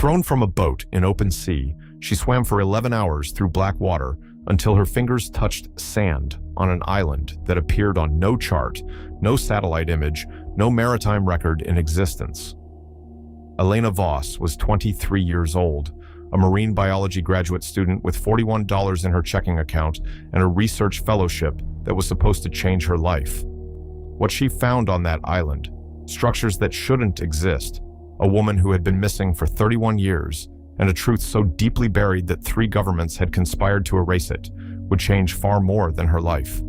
Thrown from a boat in open sea, she swam for 11 hours through black water until her fingers touched sand on an island that appeared on no chart, no satellite image, no maritime record in existence. Elena Voss was 23 years old, a marine biology graduate student with $41 in her checking account and a research fellowship that was supposed to change her life. What she found on that island, structures that shouldn't exist, a woman who had been missing for 31 years, and a truth so deeply buried that 3 governments had conspired to erase it, would change far more than her life.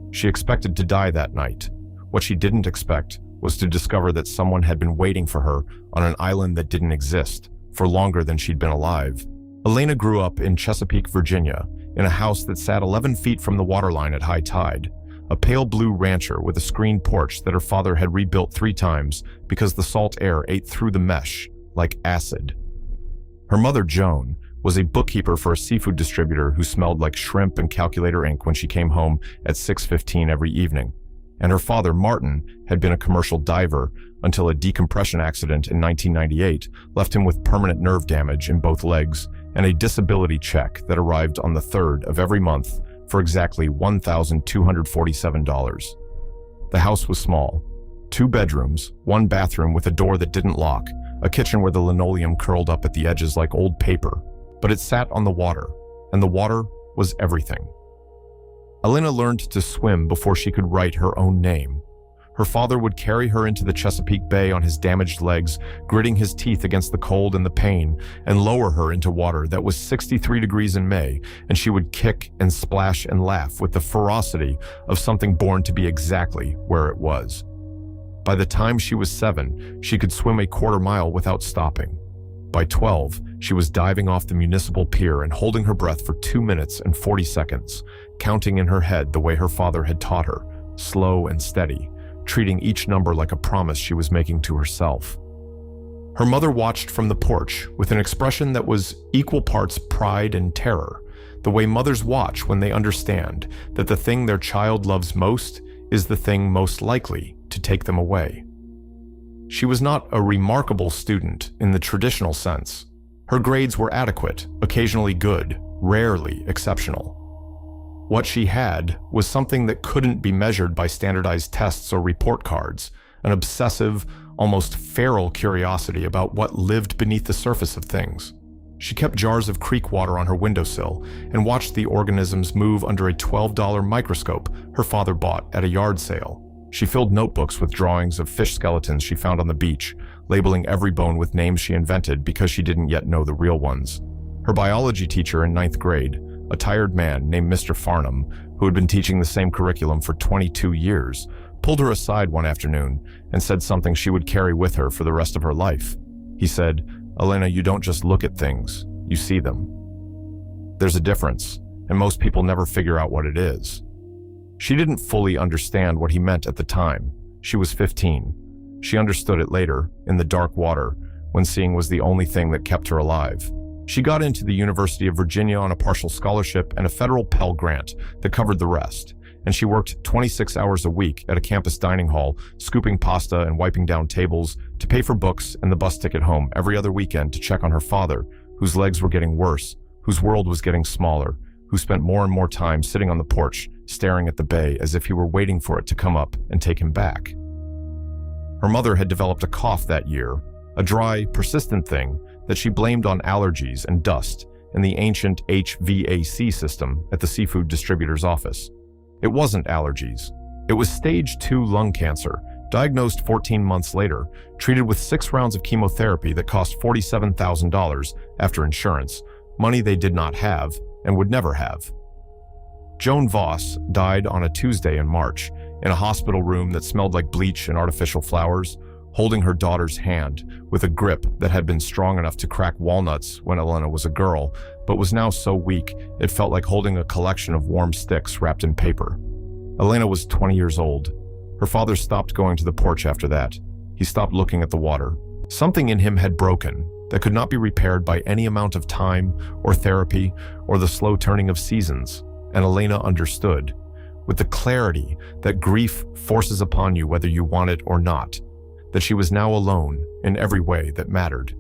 She expected to die that night. What she didn't expect was to discover that someone had been waiting for her on an island that didn't exist, for longer than she'd been alive. Elena grew up in Chesapeake, Virginia, in a house that sat 11 feet from the waterline at high tide, a pale blue rancher with a screened porch that her father had rebuilt 3 times because the salt air ate through the mesh like acid. Her mother, Joan, was a bookkeeper for a seafood distributor who smelled like shrimp and calculator ink when she came home at 6:15 every evening. And her father, Martin, had been a commercial diver until a decompression accident in 1998 left him with permanent nerve damage in both legs and a disability check that arrived on the 3rd of every month for exactly $1,247. The house was small. 2 bedrooms, 1 bathroom with a door that didn't lock, a kitchen where the linoleum curled up at the edges like old paper. But it sat on the water, and the water was everything. Elena learned to swim before she could write her own name. Her father would carry her into the Chesapeake Bay on his damaged legs, gritting his teeth against the cold and the pain, and lower her into water that was 63 degrees in May, and she would kick and splash and laugh with the ferocity of something born to be exactly where it was. By the time she was 7, she could swim a quarter mile without stopping. By 12, she was diving off the municipal pier and holding her breath for 2 minutes and 40 seconds, counting in her head the way her father had taught her, slow and steady, treating each number like a promise she was making to herself. Her mother watched from the porch with an expression that was equal parts pride and terror, the way mothers watch when they understand that the thing their child loves most is the thing most likely to take them away. She was not a remarkable student in the traditional sense. Her grades were adequate, occasionally good, rarely exceptional. What she had was something that couldn't be measured by standardized tests or report cards, an obsessive, almost feral curiosity about what lived beneath the surface of things. She kept jars of creek water on her windowsill and watched the organisms move under a $12 microscope her father bought at a yard sale. She filled notebooks with drawings of fish skeletons she found on the beach, labeling every bone with names she invented because she didn't yet know the real ones. Her biology teacher in 9th grade, a tired man named Mr. Farnham, who had been teaching the same curriculum for 22 years, pulled her aside one afternoon and said something she would carry with her for the rest of her life. He said, "Elena, you don't just look at things, you see them. There's a difference, and most people never figure out what it is." She didn't fully understand what he meant at the time. She was 15. She understood it later, in the dark water, when seeing was the only thing that kept her alive. She got into the University of Virginia on a partial scholarship and a federal Pell Grant that covered the rest, and she worked 26 hours a week at a campus dining hall, scooping pasta and wiping down tables to pay for books and the bus ticket home every other weekend to check on her father, whose legs were getting worse, whose world was getting smaller, who spent more and more time sitting on the porch, staring at the bay as if he were waiting for it to come up and take him back. Her mother had developed a cough that year, a dry, persistent thing that she blamed on allergies and dust in the ancient HVAC system at the seafood distributor's office. It wasn't allergies. It was stage 2 lung cancer, diagnosed 14 months later, treated with 6 rounds of chemotherapy that cost $47,000 after insurance, money they did not have and would never have. Joan Voss died on a Tuesday in March in a hospital room that smelled like bleach and artificial flowers, holding her daughter's hand with a grip that had been strong enough to crack walnuts when Elena was a girl, but was now so weak it felt like holding a collection of warm sticks wrapped in paper. Elena was 20 years old. Her father stopped going to the porch after that. He stopped looking at the water. Something in him had broken that could not be repaired by any amount of time or therapy or the slow turning of seasons, and Elena understood, with the clarity that grief forces upon you whether you want it or not, that she was now alone in every way that mattered.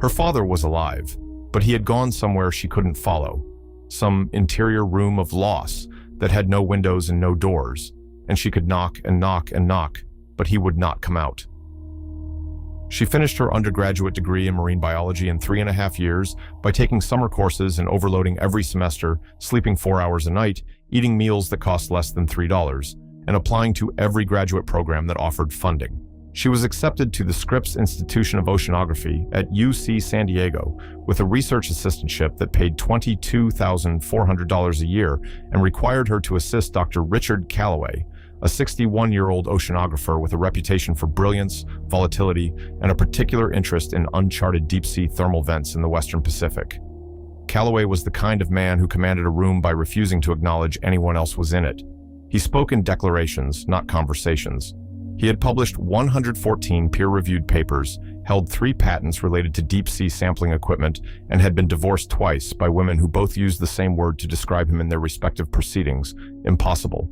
Her father was alive, but he had gone somewhere she couldn't follow, some interior room of loss that had no windows and no doors, and she could knock and knock and knock, but he would not come out. She finished her undergraduate degree in marine biology in 3.5 years by taking summer courses and overloading every semester, sleeping 4 hours a night, eating meals that cost less than $3, and applying to every graduate program that offered funding. She was accepted to the Scripps Institution of Oceanography at UC San Diego with a research assistantship that paid $22,400 a year and required her to assist Dr. Richard Calloway, a 61-year-old oceanographer with a reputation for brilliance, volatility, and a particular interest in uncharted deep-sea thermal vents in the Western Pacific. Calloway was the kind of man who commanded a room by refusing to acknowledge anyone else was in it. He spoke in declarations, not conversations. He had published 114 peer-reviewed papers, held 3 patents related to deep-sea sampling equipment, and had been divorced twice by women who both used the same word to describe him in their respective proceedings: impossible.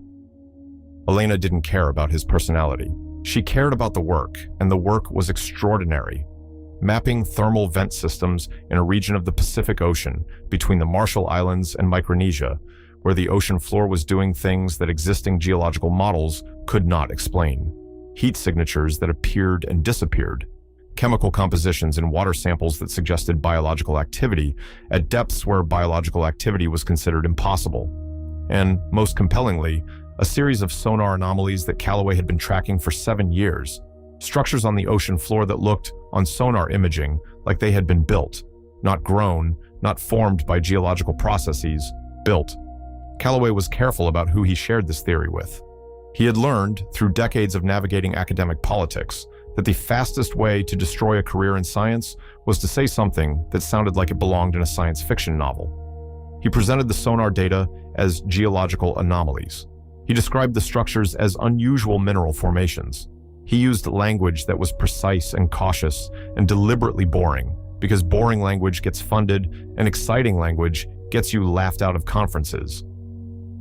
Elena didn't care about his personality. She cared about the work, and the work was extraordinary. Mapping thermal vent systems in a region of the Pacific Ocean between the Marshall Islands and Micronesia, where the ocean floor was doing things that existing geological models could not explain. Heat signatures that appeared and disappeared, chemical compositions in water samples that suggested biological activity at depths where biological activity was considered impossible. And, most compellingly, a series of sonar anomalies that Calloway had been tracking for 7 years, structures on the ocean floor that looked, on sonar imaging, like they had been built, not grown, not formed by geological processes, built. Calloway was careful about who he shared this theory with. He had learned, through decades of navigating academic politics, that the fastest way to destroy a career in science was to say something that sounded like it belonged in a science fiction novel. He presented the sonar data as geological anomalies. He described the structures as unusual mineral formations. He used language that was precise and cautious and deliberately boring, because boring language gets funded and exciting language gets you laughed out of conferences.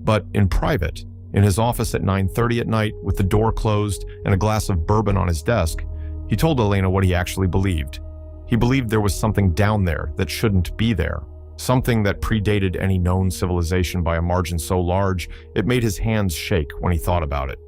But in private, in his office at 9:30 at night with the door closed and a glass of bourbon on his desk, he told Elena what he actually believed. He believed there was something down there that shouldn't be there, something that predated any known civilization by a margin so large it made his hands shake when he thought about it.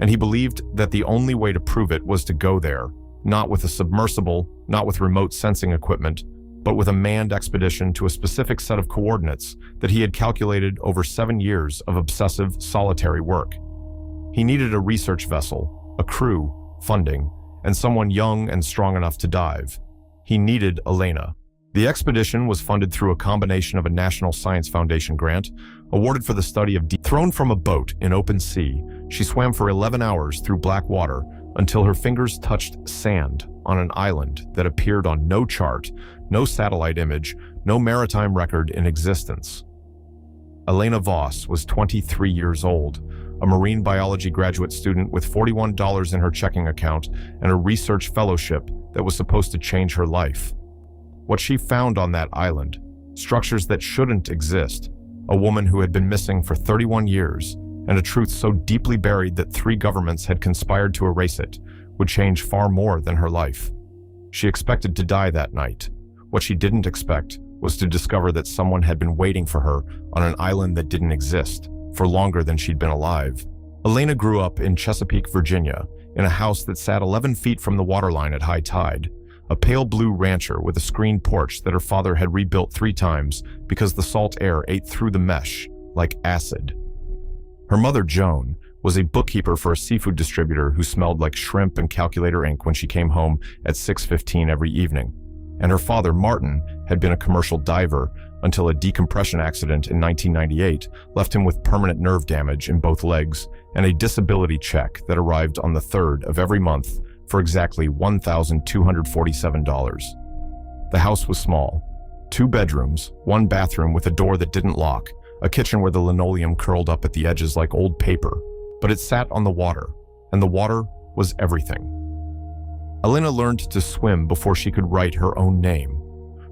And he believed that the only way to prove it was to go there, not with a submersible, not with remote sensing equipment, but with a manned expedition to a specific set of coordinates that he had calculated over 7 years of obsessive, solitary work. He needed a research vessel, a crew, funding, and someone young and strong enough to dive. He needed Elena. The expedition was funded through a combination of a National Science Foundation grant, awarded for the study of deep. Thrown from a boat in open sea, she swam for 11 hours through black water until her fingers touched sand on an island that appeared on no chart, no satellite image, no maritime record in existence. Elena Voss was 23 years old, a marine biology graduate student with $41 in her checking account and a research fellowship that was supposed to change her life. What she found on that island, structures that shouldn't exist, a woman who had been missing for 31 years, and a truth so deeply buried that 3 governments had conspired to erase it, would change far more than her life. She expected to die that night. What she didn't expect was to discover that someone had been waiting for her on an island that didn't exist for longer than she'd been alive. Elena grew up in Chesapeake, Virginia, in a house that sat 11 feet from the waterline at high tide, a pale blue rancher with a screened porch that her father had rebuilt 3 times because the salt air ate through the mesh like acid. Her mother, Joan, was a bookkeeper for a seafood distributor who smelled like shrimp and calculator ink when she came home at 6:15 every evening. And her father, Martin, had been a commercial diver until a decompression accident in 1998 left him with permanent nerve damage in both legs and a disability check that arrived on the 3rd of every month for exactly $1,247. The house was small. 2 bedrooms, 1 bathroom with a door that didn't lock, a kitchen where the linoleum curled up at the edges like old paper. But it sat on the water, and the water was everything. Elena learned to swim before she could write her own name.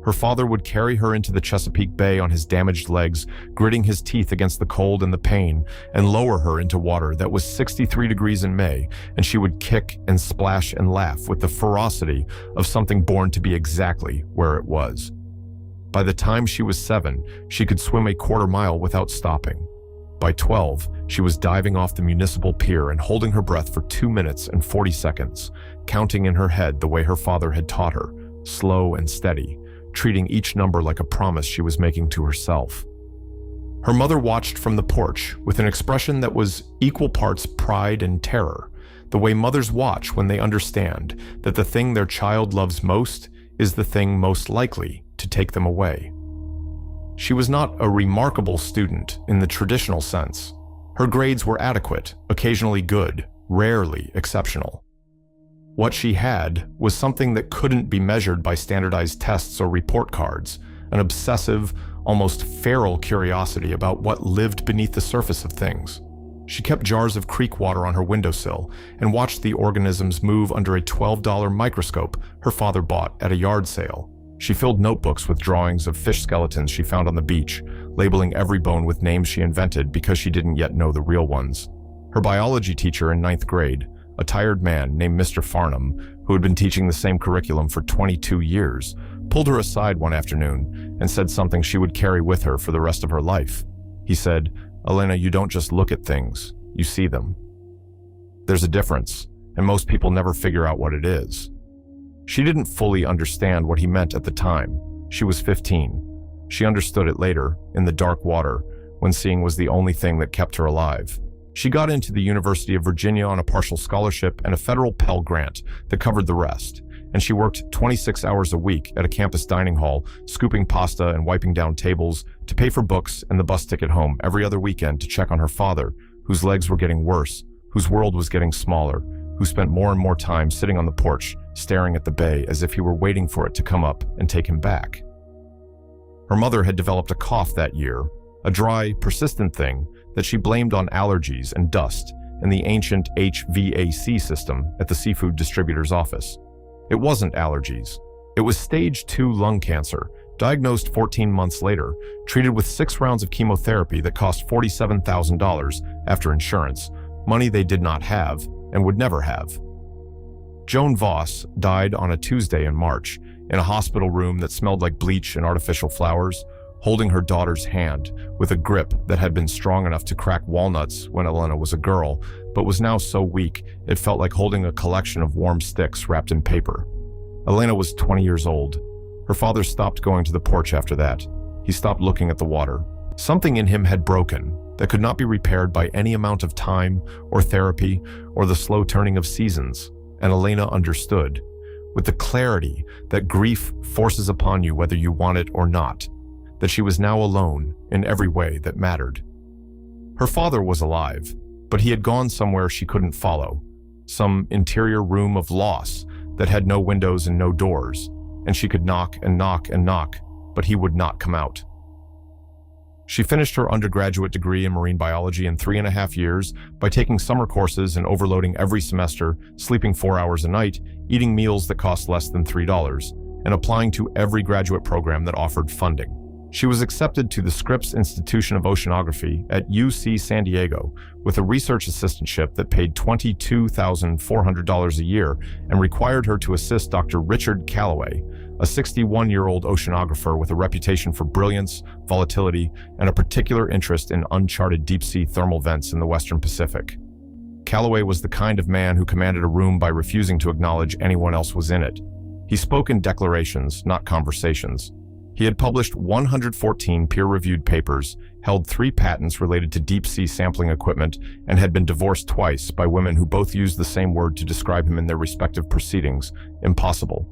Her father would carry her into the Chesapeake Bay on his damaged legs, gritting his teeth against the cold and the pain, and lower her into water that was 63 degrees in May, and she would kick and splash and laugh with the ferocity of something born to be exactly where it was. By the time she was 7, she could swim a quarter mile without stopping. By 12, she was diving off the municipal pier and holding her breath for 2 minutes and 40 seconds, counting in her head the way her father had taught her, slow and steady, treating each number like a promise she was making to herself. Her mother watched from the porch with an expression that was equal parts pride and terror, the way mothers watch when they understand that the thing their child loves most is the thing most likely to take them away. She was not a remarkable student in the traditional sense. Her grades were adequate, occasionally good, rarely exceptional. What she had was something that couldn't be measured by standardized tests or report cards, an obsessive, almost feral curiosity about what lived beneath the surface of things. She kept jars of creek water on her windowsill and watched the organisms move under a $12 microscope her father bought at a yard sale. She filled notebooks with drawings of fish skeletons she found on the beach, labeling every bone with names she invented because she didn't yet know the real ones. Her biology teacher in 9th grade, a tired man named Mr. Farnham, who had been teaching the same curriculum for 22 years, pulled her aside one afternoon and said something she would carry with her for the rest of her life. He said, "Elena, you don't just look at things, you see them. There's a difference, and most people never figure out what it is." She didn't fully understand what he meant at the time. She was 15. She understood it later, in the dark water, when seeing was the only thing that kept her alive. She got into the University of Virginia on a partial scholarship and a federal Pell Grant that covered the rest, and she worked 26 hours a week at a campus dining hall, scooping pasta and wiping down tables to pay for books and the bus ticket home every other weekend to check on her father, whose legs were getting worse, whose world was getting smaller, who spent more and more time sitting on the porch, staring at the bay as if he were waiting for it to come up and take him back. Her mother had developed a cough that year, a dry, persistent thing that she blamed on allergies and dust and the ancient HVAC system at the seafood distributor's office. It wasn't allergies. It was stage 2 lung cancer, diagnosed 14 months later, treated with 6 rounds of chemotherapy that cost $47,000 after insurance, money they did not have and would never have. Joan Voss died on a Tuesday in March in a hospital room that smelled like bleach and artificial flowers, holding her daughter's hand with a grip that had been strong enough to crack walnuts when Elena was a girl, but was now so weak it felt like holding a collection of warm sticks wrapped in paper. Elena was 20 years old. Her father stopped going to the porch after that. He stopped looking at the water. Something in him had broken that could not be repaired by any amount of time or therapy or the slow turning of seasons, and Elena understood, with the clarity that grief forces upon you whether you want it or not, that she was now alone in every way that mattered. Her father was alive, but he had gone somewhere she couldn't follow, some interior room of loss that had no windows and no doors, and she could knock and knock and knock, but he would not come out. She finished her undergraduate degree in marine biology in 3.5 years by taking summer courses and overloading every semester, sleeping 4 hours a night, eating meals that cost less than $3, and applying to every graduate program that offered funding. She was accepted to the Scripps Institution of Oceanography at UC San Diego with a research assistantship that paid $22,400 a year and required her to assist Dr. Richard Calloway, a 61-year-old oceanographer with a reputation for brilliance, volatility, and a particular interest in uncharted deep-sea thermal vents in the Western Pacific. Calloway was the kind of man who commanded a room by refusing to acknowledge anyone else was in it. He spoke in declarations, not conversations. He had published 114 peer-reviewed papers, held 3 patents related to deep-sea sampling equipment, and had been divorced twice by women who both used the same word to describe him in their respective proceedings: impossible.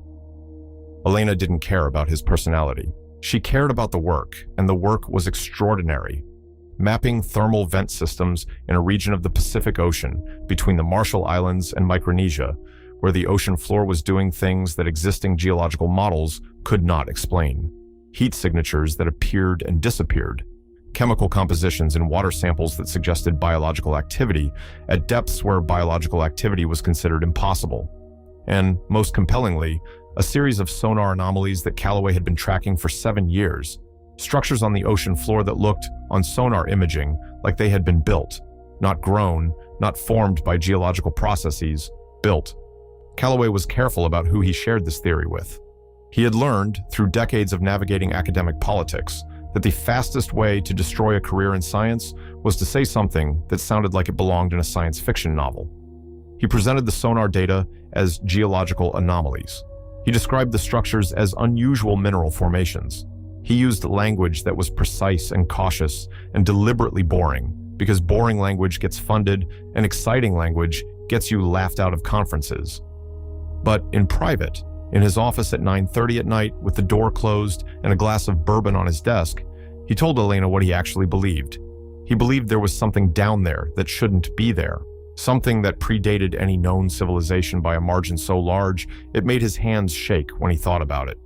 Elena didn't care about his personality. She cared about the work, and the work was extraordinary. Mapping thermal vent systems in a region of the Pacific Ocean between the Marshall Islands and Micronesia, where the ocean floor was doing things that existing geological models could not explain. Heat signatures that appeared and disappeared, chemical compositions in water samples that suggested biological activity at depths where biological activity was considered impossible, and, most compellingly, a series of sonar anomalies that Calloway had been tracking for 7 years, structures on the ocean floor that looked, on sonar imaging, like they had been built, not grown, not formed by geological processes, built. Calloway was careful about who he shared this theory with. He had learned, through decades of navigating academic politics, that the fastest way to destroy a career in science was to say something that sounded like it belonged in a science fiction novel. He presented the sonar data as geological anomalies. He described the structures as unusual mineral formations. He used language that was precise and cautious and deliberately boring, because boring language gets funded and exciting language gets you laughed out of conferences. But in private, in his office at 9:30 at night with the door closed and a glass of bourbon on his desk, he told Elena what he actually believed. He believed there was something down there that shouldn't be there, something that predated any known civilization by a margin so large it made his hands shake when he thought about it.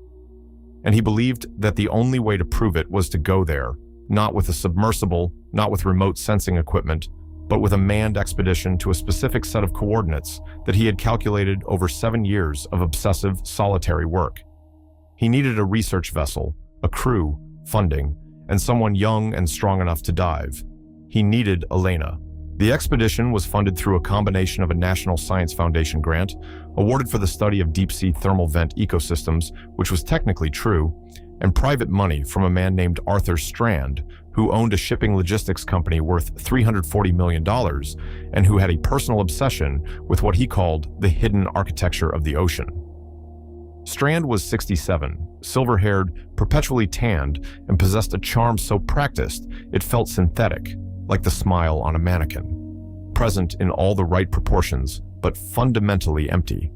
And he believed that the only way to prove it was to go there, not with a submersible, not with remote sensing equipment, but with a manned expedition to a specific set of coordinates that he had calculated over 7 years of obsessive, solitary work. He needed a research vessel, a crew, funding, and someone young and strong enough to dive. He needed Elena. The expedition was funded through a combination of a National Science Foundation grant, awarded for the study of deep-sea thermal vent ecosystems, which was technically true, and private money from a man named Arthur Strand, who owned a shipping logistics company worth $340 million and who had a personal obsession with what he called the hidden architecture of the ocean. Strand was 67, silver-haired, perpetually tanned, and possessed a charm so practiced it felt synthetic, like the smile on a mannequin, present in all the right proportions, but fundamentally empty.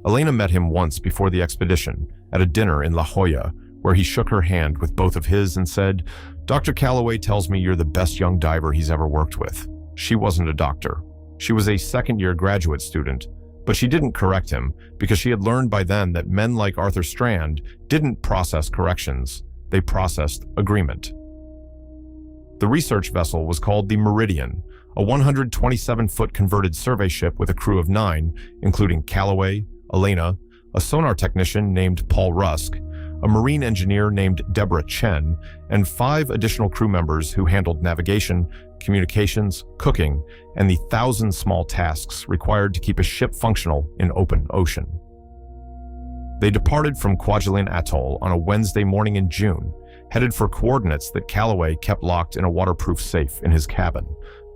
Elena met him once before the expedition, at a dinner in La Jolla, where he shook her hand with both of his and said, "Dr. Calloway tells me you're the best young diver he's ever worked with." She wasn't a doctor. She was a second-year graduate student, but she didn't correct him because she had learned by then that men like Arthur Strand didn't process corrections, they processed agreement. The research vessel was called the Meridian, a 127-foot converted survey ship with a crew of 9, including Calloway, Elena, a sonar technician named Paul Rusk, a marine engineer named Deborah Chen, and 5 additional crew members who handled navigation, communications, cooking, and the 1,000 small tasks required to keep a ship functional in open ocean. They departed from Kwajalein Atoll on a Wednesday morning in June, headed for coordinates that Calloway kept locked in a waterproof safe in his cabin,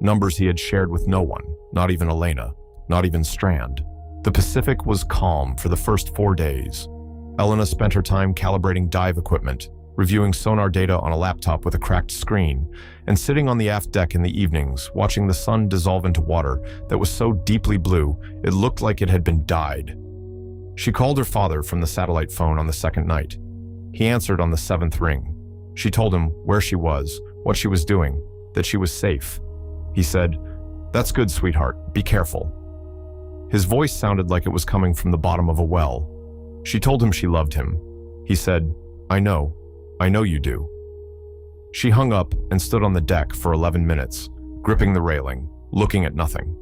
numbers he had shared with no one, not even Elena, not even Strand. The Pacific was calm for the first 4 days. Elena spent her time calibrating dive equipment, reviewing sonar data on a laptop with a cracked screen, and sitting on the aft deck in the evenings, watching the sun dissolve into water that was so deeply blue it looked like it had been dyed. She called her father from the satellite phone on the second night. He answered on the 7th ring. She told him where she was, what she was doing, that she was safe. He said, "That's good, sweetheart. Be careful." His voice sounded like it was coming from the bottom of a well. She told him she loved him. He said, I know you do." She hung up and stood on the deck for 11 minutes, gripping the railing, looking at nothing.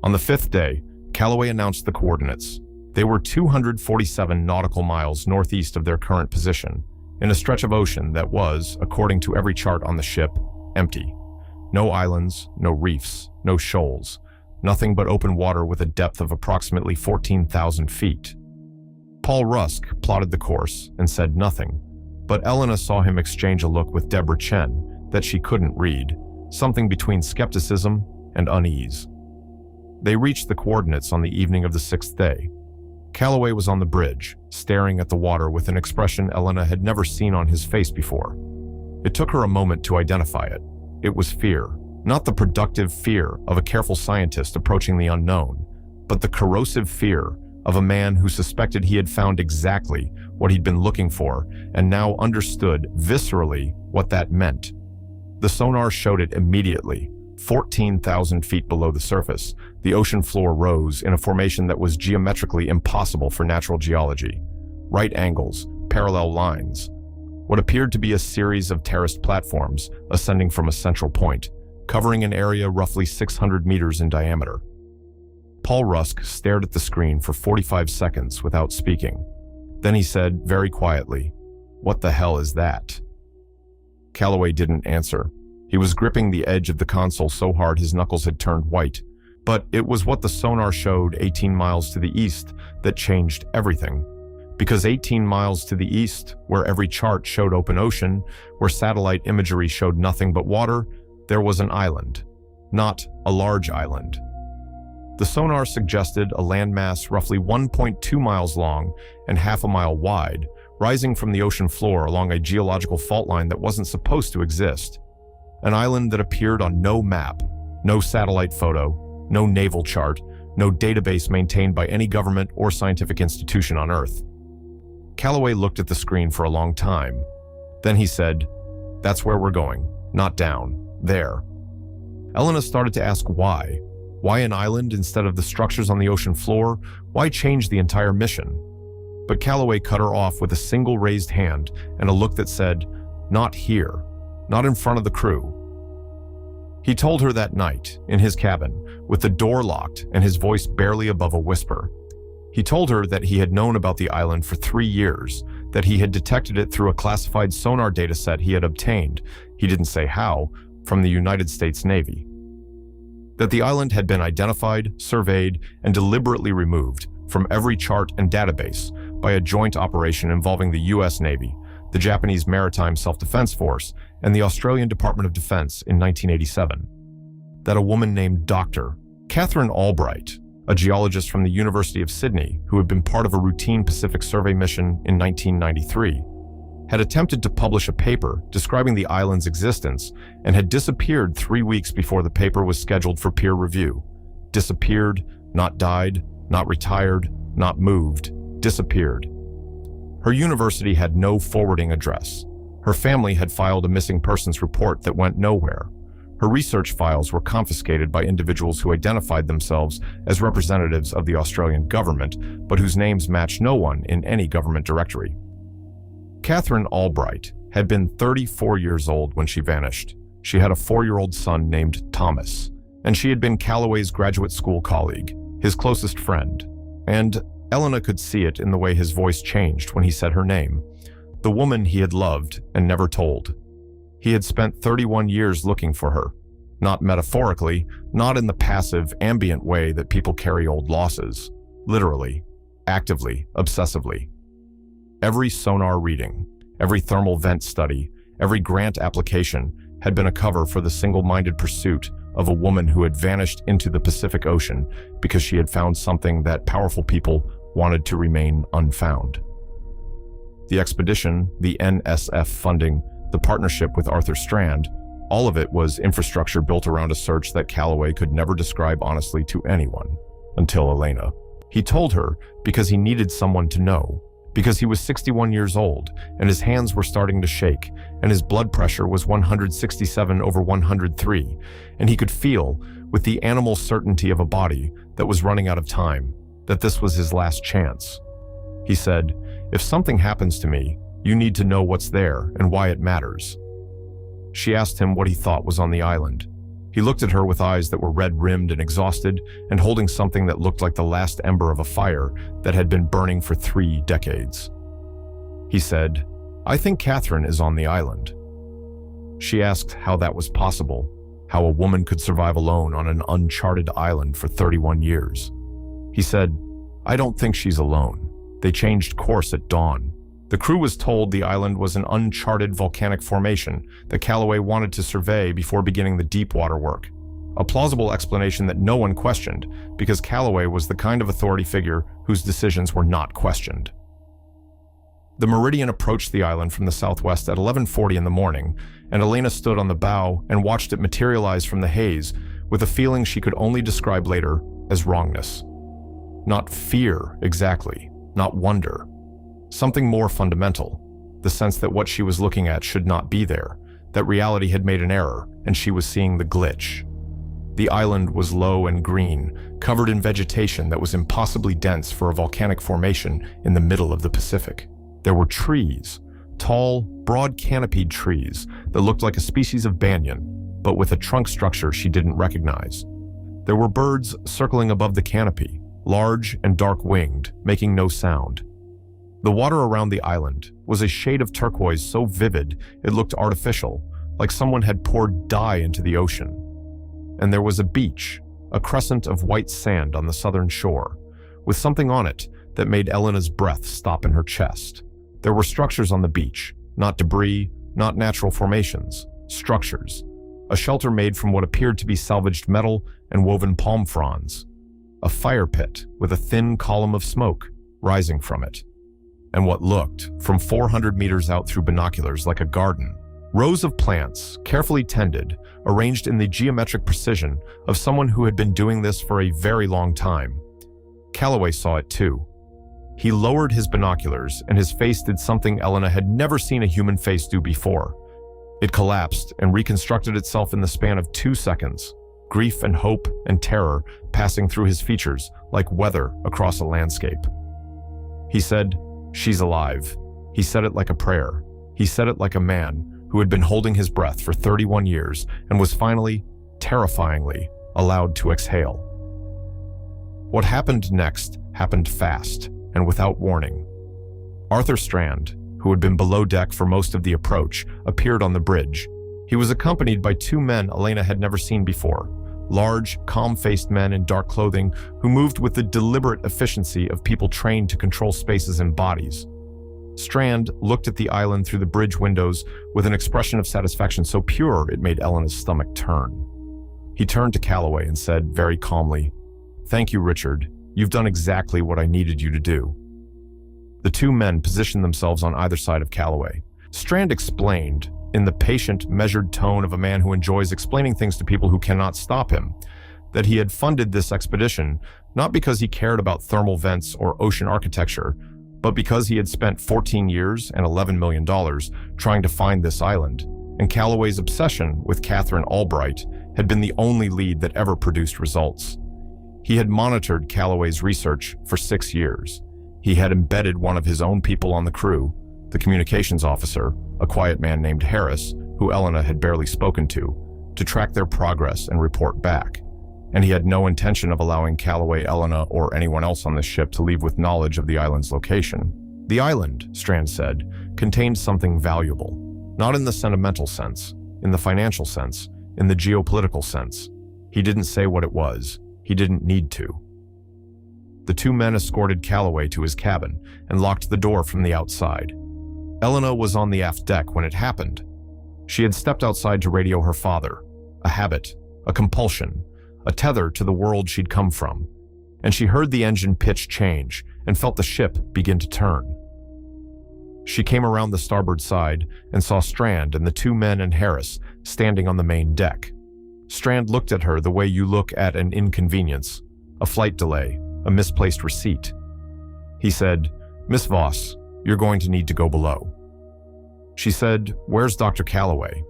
On the 5th day, Calloway announced the coordinates. They were 247 nautical miles northeast of their current position, in a stretch of ocean that was, according to every chart on the ship, empty. No islands, no reefs, no shoals, nothing but open water with a depth of approximately 14,000 feet. Paul Rusk plotted the course and said nothing, but Elena saw him exchange a look with Deborah Chen that she couldn't read, something between skepticism and unease. They reached the coordinates on the evening of the 6th day. Calloway was on the bridge, staring at the water with an expression Elena had never seen on his face before. It took her a moment to identify it. It was fear, not the productive fear of a careful scientist approaching the unknown, but the corrosive fear of a man who suspected he had found exactly what he'd been looking for and now understood viscerally what that meant. The sonar showed it immediately. 14,000 feet below the surface, the ocean floor rose in a formation that was geometrically impossible for natural geology. Right angles, parallel lines. What appeared to be a series of terraced platforms ascending from a central point, covering an area roughly 600 meters in diameter. Paul Rusk stared at the screen for 45 seconds without speaking. Then he said, very quietly, "What the hell is that?" Calloway didn't answer. He was gripping the edge of the console so hard his knuckles had turned white. But it was what the sonar showed 18 miles to the east that changed everything. Because 18 miles to the east, where every chart showed open ocean, where satellite imagery showed nothing but water, there was an island. Not a large island. The sonar suggested a landmass roughly 1.2 miles long and half a mile wide, rising from the ocean floor along a geological fault line that wasn't supposed to exist. An island that appeared on no map, no satellite photo, no naval chart, no database maintained by any government or scientific institution on Earth. Calloway looked at the screen for a long time. Then he said, "That's where we're going, not down, there." Elena started to ask why. Why an island instead of the structures on the ocean floor? Why change the entire mission? But Calloway cut her off with a single raised hand and a look that said, "Not here, not in front of the crew." He told her that night, in his cabin, with the door locked and his voice barely above a whisper. He told her that he had known about the island for 3 years, that he had detected it through a classified sonar dataset he had obtained, he didn't say how, from the United States Navy. That the island had been identified, surveyed, and deliberately removed from every chart and database by a joint operation involving the US Navy, the Japanese Maritime Self-Defense Force, and the Australian Department of Defense in 1987. That a woman named Dr. Catherine Albright, a geologist from the University of Sydney who had been part of a routine Pacific Survey mission in 1993, had attempted to publish a paper describing the island's existence and had disappeared 3 weeks before the paper was scheduled for peer review. Disappeared, not died, not retired, not moved, disappeared. Her university had no forwarding address. Her family had filed a missing persons report that went nowhere. Her research files were confiscated by individuals who identified themselves as representatives of the Australian government, but whose names matched no one in any government directory. Catherine Albright had been 34 years old when she vanished. She had a 4-year-old son named Thomas, and she had been Calloway's graduate school colleague, his closest friend. And Elena could see it in the way his voice changed when he said her name, the woman he had loved and never told. He had spent 31 years looking for her, not metaphorically, not in the passive, ambient way that people carry old losses, literally, actively, obsessively. Every sonar reading, every thermal vent study, every grant application had been a cover for the single-minded pursuit of a woman who had vanished into the Pacific Ocean because she had found something that powerful people wanted to remain unfound. The expedition, the NSF funding, the partnership with Arthur Strand, all of it was infrastructure built around a search that Calloway could never describe honestly to anyone, until Elena. He told her because he needed someone to know, because he was 61 years old and his hands were starting to shake and his blood pressure was 167/103, and he could feel, with the animal certainty of a body that was running out of time, that this was his last chance. He said, "If something happens to me, you need to know what's there and why it matters." She asked him what he thought was on the island. He looked at her with eyes that were red-rimmed and exhausted and holding something that looked like the last ember of a fire that had been burning for 3 decades. He said, "I think Catherine is on the island." She asked how that was possible, how a woman could survive alone on an uncharted island for 31 years. He said, "I don't think she's alone. They changed course at dawn. The crew was told the island was an uncharted volcanic formation that Calloway wanted to survey before beginning the deep water work. A plausible explanation that no one questioned, because Calloway was the kind of authority figure whose decisions were not questioned. The Meridian approached the island from the southwest at 11:40 in the morning, and Elena stood on the bow and watched it materialize from the haze with a feeling she could only describe later as wrongness. Not fear, exactly, not wonder. Something more fundamental, the sense that what she was looking at should not be there, that reality had made an error and she was seeing the glitch. The island was low and green, covered in vegetation that was impossibly dense for a volcanic formation in the middle of the Pacific. There were trees, tall, broad-canopied trees that looked like a species of banyan, but with a trunk structure she didn't recognize. There were birds circling above the canopy, large and dark-winged, making no sound. The water around the island was a shade of turquoise so vivid it looked artificial, like someone had poured dye into the ocean. And there was a beach, a crescent of white sand on the southern shore, with something on it that made Elena's breath stop in her chest. There were structures on the beach, not debris, not natural formations, structures. A shelter made from what appeared to be salvaged metal and woven palm fronds. A fire pit with a thin column of smoke rising from it. And what looked, from 400 meters out through binoculars, like a garden. Rows of plants, carefully tended, arranged in the geometric precision of someone who had been doing this for a very long time. Calloway saw it too. He lowered his binoculars, and his face did something Elena had never seen a human face do before. It collapsed and reconstructed itself in the span of 2 seconds, grief and hope and terror passing through his features like weather across a landscape. He said, "She's alive." He said it like a prayer. He said it like a man who had been holding his breath for 31 years and was finally, terrifyingly, allowed to exhale. What happened next happened fast and without warning. Arthur Strand, who had been below deck for most of the approach, appeared on the bridge. He was accompanied by 2 men Elena had never seen before, large, calm-faced men in dark clothing who moved with the deliberate efficiency of people trained to control spaces and bodies. Strand looked at the island through the bridge windows with an expression of satisfaction so pure it made Elena's stomach turn. He turned to Calloway and said very calmly, "Thank you, Richard. You've done exactly what I needed you to do." The 2 men positioned themselves on either side of Calloway. Strand explained, in the patient, measured tone of a man who enjoys explaining things to people who cannot stop him, that he had funded this expedition not because he cared about thermal vents or ocean architecture, but because he had spent 14 years and $11 million trying to find this island, and Calloway's obsession with Catherine Albright had been the only lead that ever produced results. He had monitored Calloway's research for 6 years. He had embedded one of his own people on the crew, the communications officer, a quiet man named Harris, who Elena had barely spoken to track their progress and report back. And he had no intention of allowing Calloway, Elena, or anyone else on the ship to leave with knowledge of the island's location. The island, Strand said, contained something valuable, not in the sentimental sense, in the financial sense, in the geopolitical sense. He didn't say what it was. He didn't need to. The 2 men escorted Calloway to his cabin and locked the door from the outside. Elena was on the aft deck when it happened. She had stepped outside to radio her father, a habit, a compulsion, a tether to the world she'd come from, and she heard the engine pitch change and felt the ship begin to turn. She came around the starboard side and saw Strand and the 2 men and Harris standing on the main deck. Strand looked at her the way you look at an inconvenience, a flight delay, a misplaced receipt. He said, "Miss Voss, you're going to need to go below." She said, "Where's Dr. Calloway?"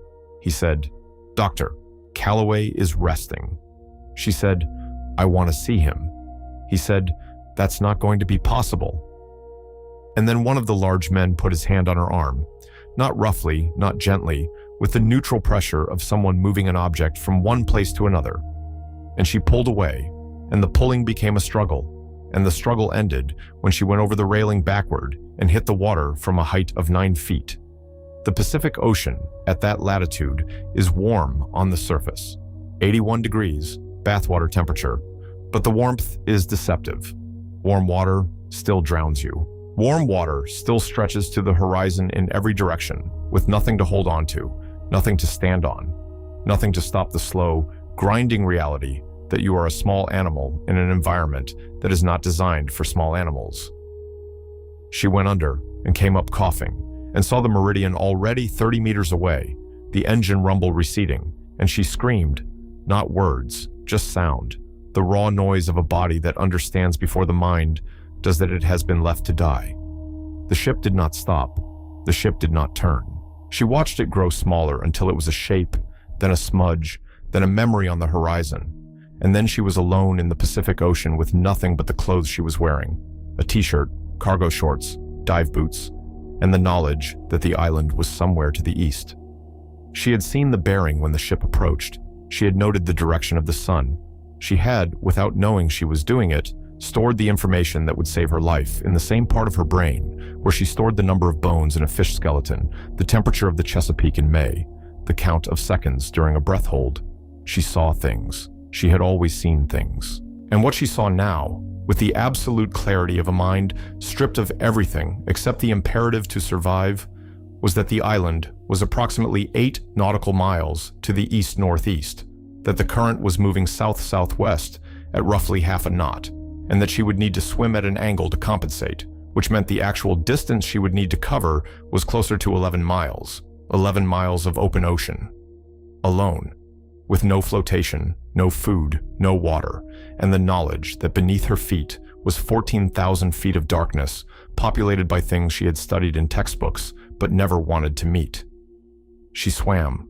He said, "Doctor, Calloway is resting." She said, "I want to see him." He said, "That's not going to be possible." And then one of the large men put his hand on her arm, not roughly, not gently, with the neutral pressure of someone moving an object from one place to another. And she pulled away, and the pulling became a struggle, and the struggle ended when she went over the railing backward and hit the water from a height of 9 feet. The Pacific Ocean, at that latitude, is warm on the surface, 81 degrees, bathwater temperature, but the warmth is deceptive. Warm water still drowns you. Warm water still stretches to the horizon in every direction, with nothing to hold on to, nothing to stand on, nothing to stop the slow, grinding reality that you are a small animal in an environment that is not designed for small animals. She went under and came up coughing, and saw the meridian already 30 meters away, the engine rumble receding, and she screamed, not words, just sound, the raw noise of a body that understands before the mind does that it has been left to die. The ship did not stop. The ship did not turn. She watched it grow smaller until it was a shape, then a smudge, then a memory on the horizon. And then she was alone in the Pacific Ocean with nothing but the clothes she was wearing, a t-shirt, cargo shorts, dive boots, and the knowledge that the island was somewhere to the east. She had seen the bearing when the ship approached. She had noted the direction of the sun. She had, without knowing she was doing it, stored the information that would save her life in the same part of her brain where she stored the number of bones in a fish skeleton, the temperature of the Chesapeake in May, the count of seconds during a breath hold. She saw things. She had always seen things. And what she saw now, with the absolute clarity of a mind stripped of everything except the imperative to survive, was that the island was approximately 8 nautical miles to the east-northeast, that the current was moving south-southwest at roughly half a knot, and that she would need to swim at an angle to compensate, which meant the actual distance she would need to cover was closer to 11 miles, 11 miles of open ocean. Alone, with no flotation, no food, no water, and the knowledge that beneath her feet was 14,000 feet of darkness, populated by things she had studied in textbooks but never wanted to meet. She swam.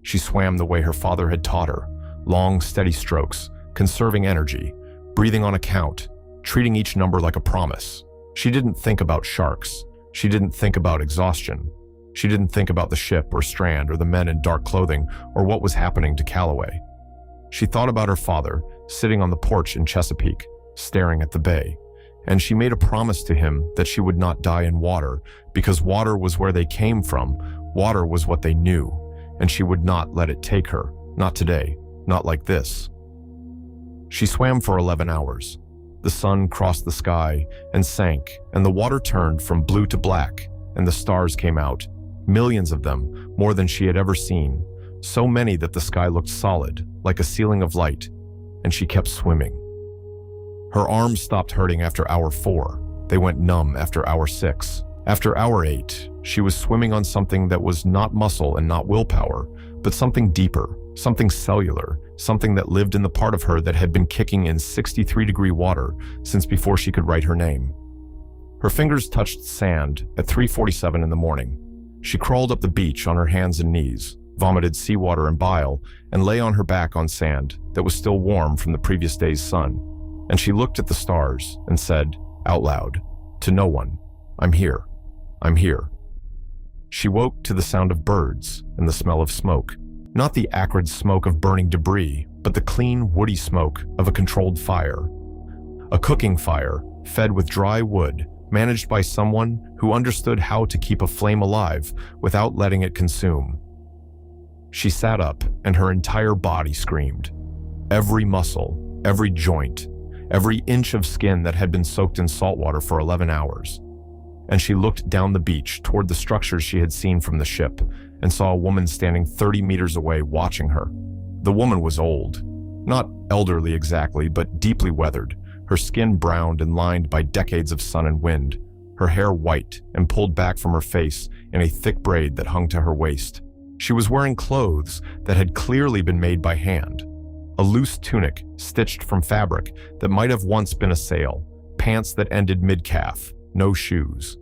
She swam the way her father had taught her, long, steady strokes, conserving energy, breathing on a count, treating each number like a promise. She didn't think about sharks. She didn't think about exhaustion. She didn't think about the ship or Strand or the men in dark clothing or what was happening to Calloway. She thought about her father, sitting on the porch in Chesapeake, staring at the bay, and she made a promise to him that she would not die in water because water was where they came from, water was what they knew, and she would not let it take her, not today, not like this. She swam for 11 hours. The sun crossed the sky and sank, and the water turned from blue to black, and the stars came out, millions of them, more than she had ever seen, so many that the sky looked solid, like a ceiling of light, and she kept swimming. Her arms stopped hurting after hour 4. They went numb after hour 6. After hour 8, she was swimming on something that was not muscle and not willpower, but something deeper, something cellular, something that lived in the part of her that had been kicking in 63-degree water since before she could write her name. Her fingers touched sand at 3:47 in the morning. She crawled up the beach on her hands and knees, vomited seawater and bile, and lay on her back on sand that was still warm from the previous day's sun. And she looked at the stars and said, out loud, to no one, "I'm here. I'm here." She woke to the sound of birds and the smell of smoke. Not the acrid smoke of burning debris, but the clean, woody smoke of a controlled fire. A cooking fire, fed with dry wood, managed by someone who understood how to keep a flame alive without letting it consume. She sat up, and her entire body screamed. Every muscle, every joint, every inch of skin that had been soaked in salt water for 11 hours. And she looked down the beach toward the structures she had seen from the ship and saw a woman standing 30 meters away watching her. The woman was old, not elderly exactly, but deeply weathered, her skin browned and lined by decades of sun and wind, her hair white and pulled back from her face in a thick braid that hung to her waist. She was wearing clothes that had clearly been made by hand, a loose tunic stitched from fabric that might have once been a sail, pants that ended mid-calf, no shoes.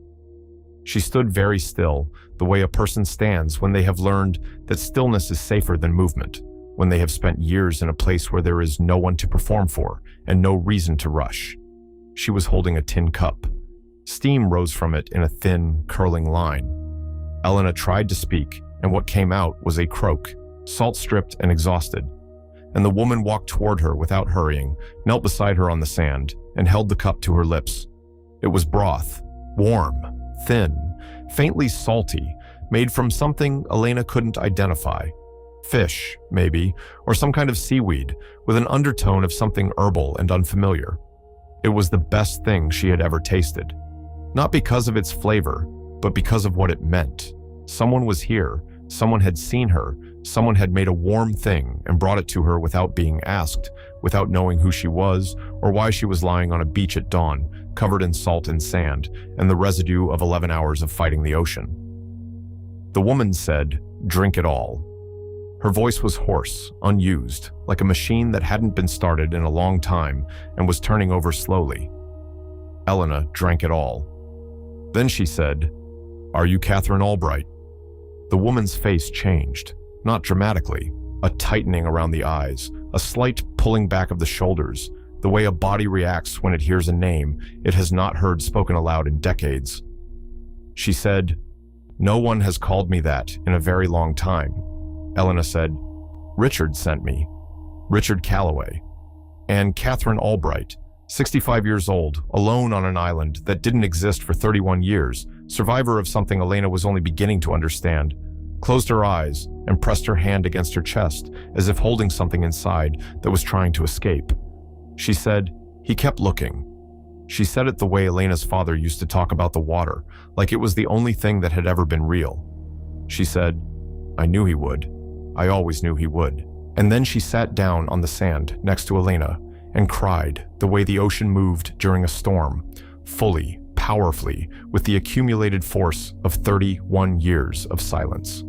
She stood very still, the way a person stands when they have learned that stillness is safer than movement, when they have spent years in a place where there is no one to perform for and no reason to rush. She was holding a tin cup. Steam rose from it in a thin, curling line. Elena tried to speak, and what came out was a croak, salt-stripped and exhausted. And the woman walked toward her without hurrying, knelt beside her on the sand, and held the cup to her lips. It was broth, warm, thin, faintly salty, made from something Elena couldn't identify. Fish, maybe, or some kind of seaweed, with an undertone of something herbal and unfamiliar. It was the best thing she had ever tasted. Not because of its flavor, but because of what it meant. Someone was here, someone had seen her, someone had made a warm thing and brought it to her without being asked, without knowing who she was or why she was lying on a beach at dawn, covered in salt and sand, and the residue of 11 hours of fighting the ocean. The woman said, "Drink it all." Her voice was hoarse, unused, like a machine that hadn't been started in a long time and was turning over slowly. Elena drank it all. Then she said, "Are you Catherine Albright?" The woman's face changed, not dramatically, a tightening around the eyes, a slight pulling back of the shoulders, the way a body reacts when it hears a name it has not heard spoken aloud in decades. She said, "No one has called me that in a very long time." Elena said, "Richard sent me. Richard Calloway." and Catherine Albright, 65 years old, alone on an island that didn't exist for 31 years, survivor of something Elena was only beginning to understand, closed her eyes and pressed her hand against her chest as if holding something inside that was trying to escape. She said, "He kept looking." She said it the way Elena's father used to talk about the water, like it was the only thing that had ever been real. She said, "I knew he would. I always knew he would." And then she sat down on the sand next to Elena and cried the way the ocean moved during a storm, fully, powerfully, with the accumulated force of 31 years of silence.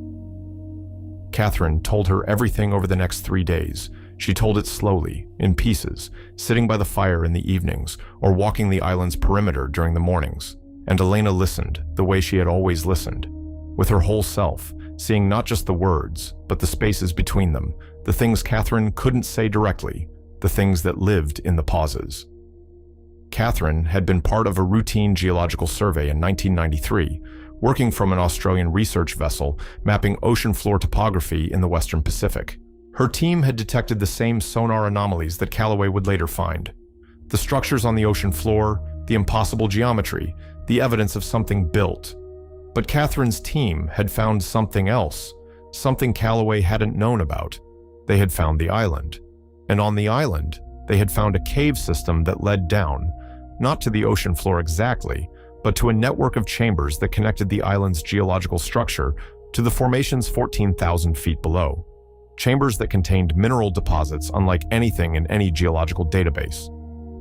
Catherine told her everything over the next 3 days. She told it slowly, in pieces, sitting by the fire in the evenings or walking the island's perimeter during the mornings. And Elena listened the way she had always listened, with her whole self, seeing not just the words, but the spaces between them, the things Catherine couldn't say directly, the things that lived in the pauses. Catherine had been part of a routine geological survey in 1993, working from an Australian research vessel mapping ocean floor topography in the Western Pacific. Her team had detected the same sonar anomalies that Callaway would later find. The structures on the ocean floor, the impossible geometry, the evidence of something built. But Catherine's team had found something else, something Callaway hadn't known about. They had found the island. And on the island, they had found a cave system that led down, not to the ocean floor exactly, but to a network of chambers that connected the island's geological structure to the formations 14,000 feet below. Chambers that contained mineral deposits unlike anything in any geological database.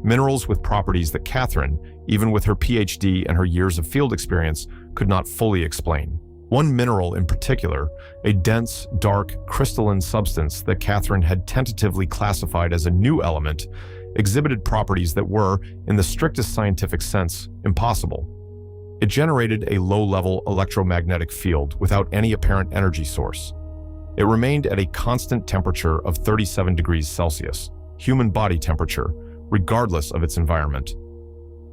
Minerals with properties that Catherine, even with her PhD and her years of field experience, could not fully explain. One mineral in particular, a dense, dark, crystalline substance that Catherine had tentatively classified as a new element, exhibited properties that were, in the strictest scientific sense, impossible. It generated a low-level electromagnetic field without any apparent energy source. It remained at a constant temperature of 37 degrees Celsius, human body temperature, regardless of its environment.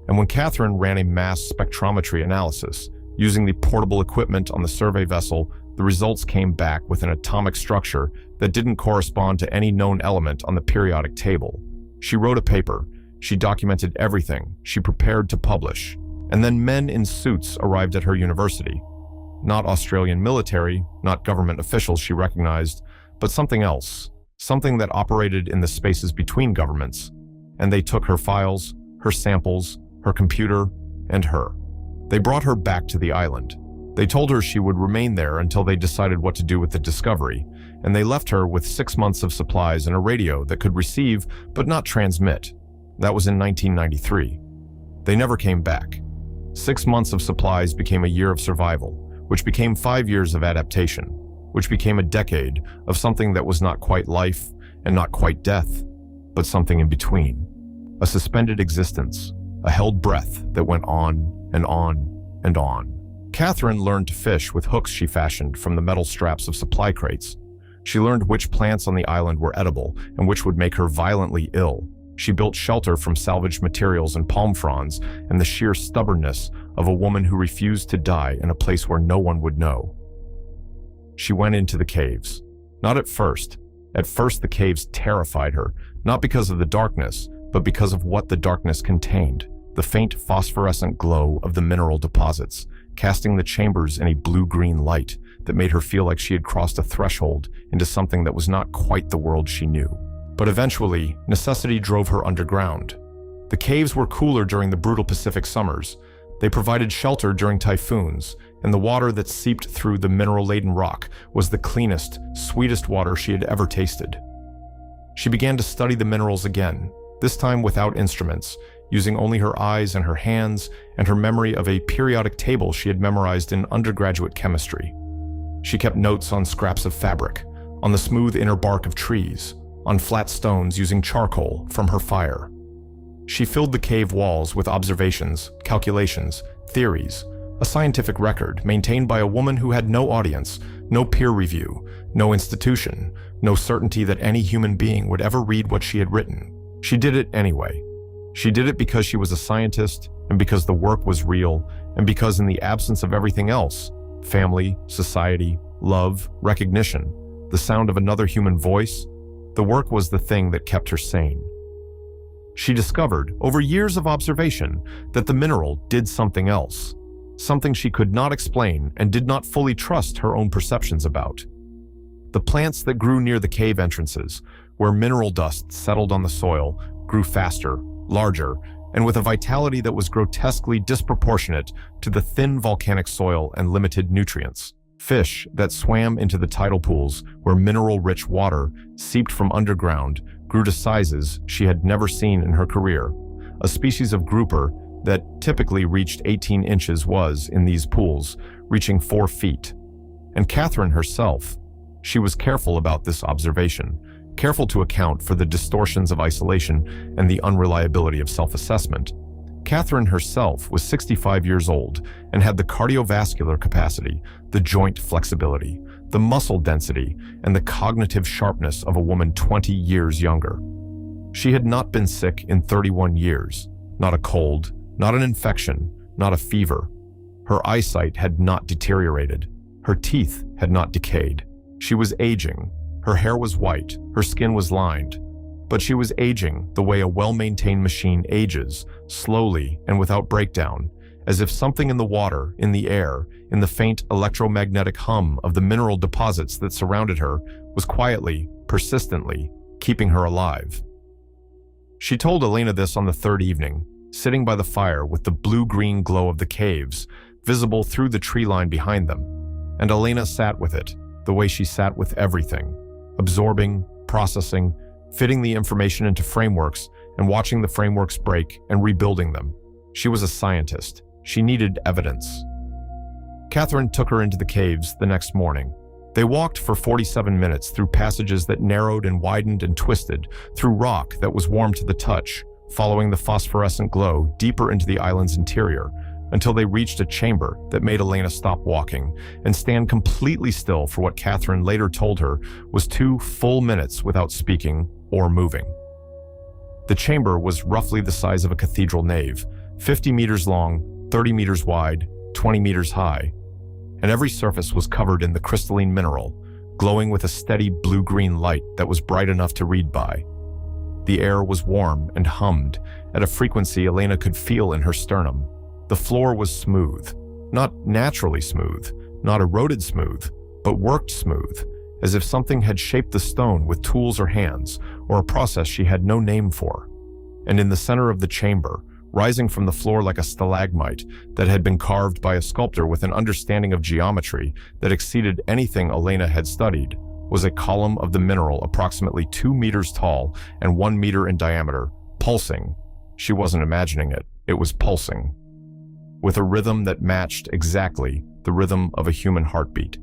And when Catherine ran a mass spectrometry analysis, using the portable equipment on the survey vessel, the results came back with an atomic structure that didn't correspond to any known element on the periodic table. She wrote a paper, she documented everything, she prepared to publish. And then men in suits arrived at her university. Not Australian military, not government officials she recognized, but something else, something that operated in the spaces between governments. And they took her files, her samples, her computer, and her. They brought her back to the island. They told her she would remain there until they decided what to do with the discovery, and they left her with 6 months of supplies and a radio that could receive but not transmit. That was in 1993. They never came back. 6 months of supplies became a year of survival, which became 5 years of adaptation, which became a decade of something that was not quite life and not quite death, but something in between. A suspended existence, a held breath that went on and on and on. Catherine learned to fish with hooks she fashioned from the metal straps of supply crates. She learned which plants on the island were edible and which would make her violently ill. She built shelter from salvaged materials and palm fronds and the sheer stubbornness of a woman who refused to die in a place where no one would know. She went into the caves. Not at first. At first, the caves terrified her, not because of the darkness, but because of what the darkness contained. The faint phosphorescent glow of the mineral deposits, casting the chambers in a blue-green light that made her feel like she had crossed a threshold into something that was not quite the world she knew. But eventually, necessity drove her underground. The caves were cooler during the brutal Pacific summers. They provided shelter during typhoons, and the water that seeped through the mineral-laden rock was the cleanest, sweetest water she had ever tasted. She began to study the minerals again, this time without instruments, using only her eyes and her hands and her memory of a periodic table she had memorized in undergraduate chemistry. She kept notes on scraps of fabric, on the smooth inner bark of trees, on flat stones using charcoal from her fire. She filled the cave walls with observations, calculations, theories, a scientific record maintained by a woman who had no audience, no peer review, no institution, no certainty that any human being would ever read what she had written. She did it anyway. She did it because she was a scientist, and because the work was real, and because in the absence of everything else, family, society, love, recognition, the sound of another human voice, the work was the thing that kept her sane. She discovered, over years of observation, that the mineral did something else, something she could not explain and did not fully trust her own perceptions about. The plants that grew near the cave entrances, where mineral dust settled on the soil, grew faster, larger, and with a vitality that was grotesquely disproportionate to the thin volcanic soil and limited nutrients. Fish that swam into the tidal pools where mineral-rich water seeped from underground grew to sizes she had never seen in her career. A species of grouper that typically reached 18 inches was, in these pools, reaching 4 feet. And Catherine herself, she was careful about this observation, careful to account for the distortions of isolation and the unreliability of self-assessment. Catherine herself was 65 years old and had the cardiovascular capacity, the joint flexibility, the muscle density, and the cognitive sharpness of a woman 20 years younger. She had not been sick in 31 years, not a cold, not an infection, not a fever. Her eyesight had not deteriorated. Her teeth had not decayed. She was aging. Her hair was white, her skin was lined, but she was aging the way a well-maintained machine ages, slowly and without breakdown, as if something in the water, in the air, in the faint electromagnetic hum of the mineral deposits that surrounded her was quietly, persistently, keeping her alive. She told Elena this on the third evening, sitting by the fire with the blue-green glow of the caves visible through the tree line behind them, and Elena sat with it, the way she sat with everything, absorbing, processing, fitting the information into frameworks and watching the frameworks break and rebuilding them. She was a scientist. She needed evidence. Catherine took her into the caves the next morning. They walked for 47 minutes through passages that narrowed and widened and twisted, through rock that was warm to the touch, following the phosphorescent glow deeper into the island's interior, until they reached a chamber that made Elena stop walking and stand completely still for what Catherine later told her was 2 full minutes without speaking or moving. The chamber was roughly the size of a cathedral nave, 50 meters long, 30 meters wide, 20 meters high, and every surface was covered in the crystalline mineral, glowing with a steady blue-green light that was bright enough to read by. The air was warm and hummed at a frequency Elena could feel in her sternum. The floor was smooth, not naturally smooth, not eroded smooth, but worked smooth, as if something had shaped the stone with tools or hands, or a process she had no name for. And in the center of the chamber, rising from the floor like a stalagmite that had been carved by a sculptor with an understanding of geometry that exceeded anything Elena had studied, was a column of the mineral approximately 2 meters tall and 1 meter in diameter, pulsing. She wasn't imagining it, it was pulsing, with a rhythm that matched exactly the rhythm of a human heartbeat.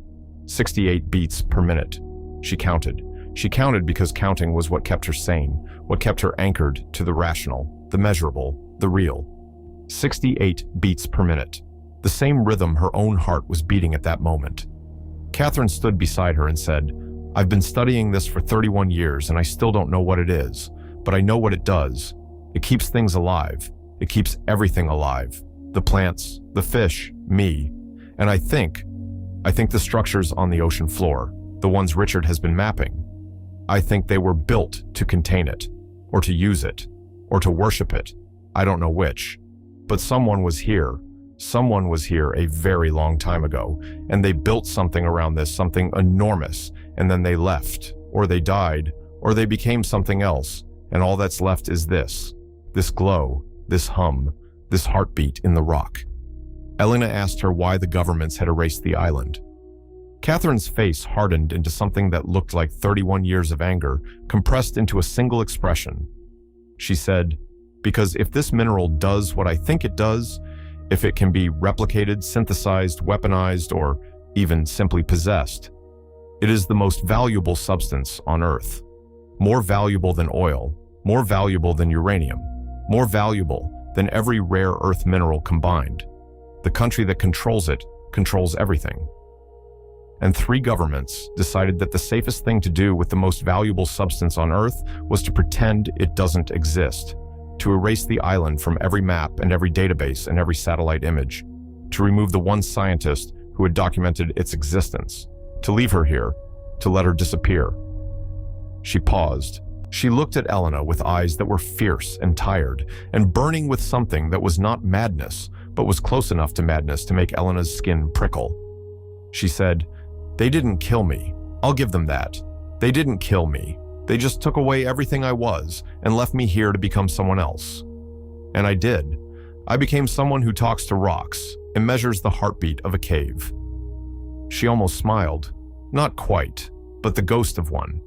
68 beats per minute. She counted. She counted because counting was what kept her sane, what kept her anchored to the rational, the measurable, the real. 68 beats per minute. The same rhythm her own heart was beating at that moment. Catherine stood beside her and said, "I've been studying this for 31 years and I still don't know what it is, but I know what it does. It keeps things alive. It keeps everything alive. The plants, the fish, me. And I think the structures on the ocean floor, the ones Richard has been mapping, I think they were built to contain it, or to use it, or to worship it. I don't know which. But someone was here a very long time ago, and they built something around this, something enormous, and then they left, or they died, or they became something else, and all that's left is this glow, this hum, this heartbeat in the rock." Elena asked her why the governments had erased the island. Catherine's face hardened into something that looked like 31 years of anger, compressed into a single expression. She said, "Because if this mineral does what I think it does, if it can be replicated, synthesized, weaponized, or even simply possessed, it is the most valuable substance on Earth. More valuable than oil, more valuable than uranium, more valuable than every rare earth mineral combined. The country that controls it controls everything." And 3 governments decided that the safest thing to do with the most valuable substance on Earth was to pretend it doesn't exist, to erase the island from every map and every database and every satellite image, to remove the one scientist who had documented its existence, to leave her here, to let her disappear. She paused, She looked at Elena with eyes that were fierce and tired, and burning with something that was not madness, but was close enough to madness to make Elena's skin prickle. She said, "They didn't kill me. I'll give them that. They didn't kill me. They just took away everything I was and left me here to become someone else. And I did. I became someone who talks to rocks and measures the heartbeat of a cave." She almost smiled. Not quite, but the ghost of one.